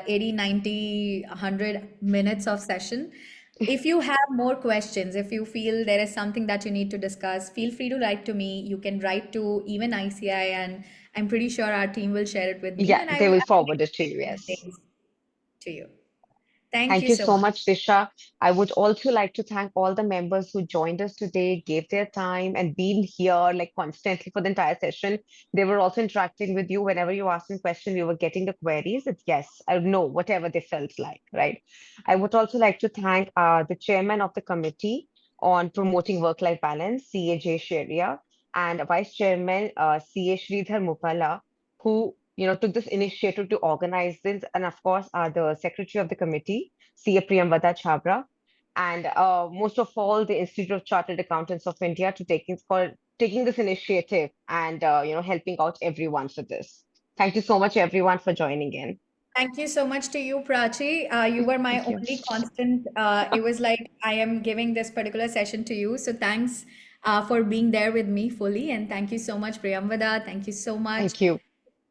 [SPEAKER 3] 80, 90, 100 minutes of session. If you have more questions, if you feel there is something that you need to discuss, feel free to write to me. You can write to even ICI, and I'm pretty sure our team will share it with me,
[SPEAKER 1] Yeah,
[SPEAKER 3] and
[SPEAKER 1] they
[SPEAKER 3] I
[SPEAKER 1] will
[SPEAKER 3] will
[SPEAKER 1] forward it to you.
[SPEAKER 3] explain
[SPEAKER 1] Yes.
[SPEAKER 3] things to you. Thank
[SPEAKER 1] Thank
[SPEAKER 3] you
[SPEAKER 1] you
[SPEAKER 3] so
[SPEAKER 1] so
[SPEAKER 3] much.
[SPEAKER 1] much, Disha. I would also like to thank all the members who joined us today, gave their time, and been here like constantly for the entire session. They were also interacting with you whenever you asked them questions. We were getting the queries. It's yes, I know whatever they felt like, right? I would also like to thank the chairman of the committee on promoting work-life balance, CA Sharia, and Vice Chairman CA Sridhar Mupala, who took this initiative to organize this, and of course, the secretary of the committee. CA Priyamvada Chabra, and most of all, the Institute of Chartered Accountants of India for taking this initiative and helping out everyone for this. Thank you so much, everyone, for joining in.
[SPEAKER 3] Thank you so much to you, Prachi. You were my
[SPEAKER 1] Thank you.
[SPEAKER 3] only constant. It was like I am giving this particular session to you. So thanks for being there with me fully. And thank you so much, Priyamvada. Thank you so much,
[SPEAKER 1] Thank you.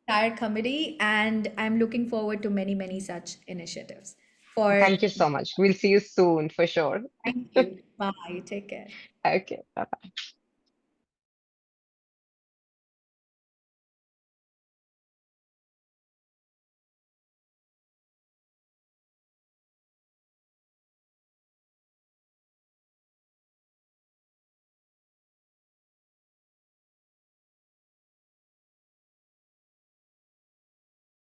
[SPEAKER 3] entire committee. And I'm looking forward to many, many such initiatives. For
[SPEAKER 1] Thank you so much. We'll see you soon for sure.
[SPEAKER 3] Thank you. Bye. Take care.
[SPEAKER 1] Okay. Bye.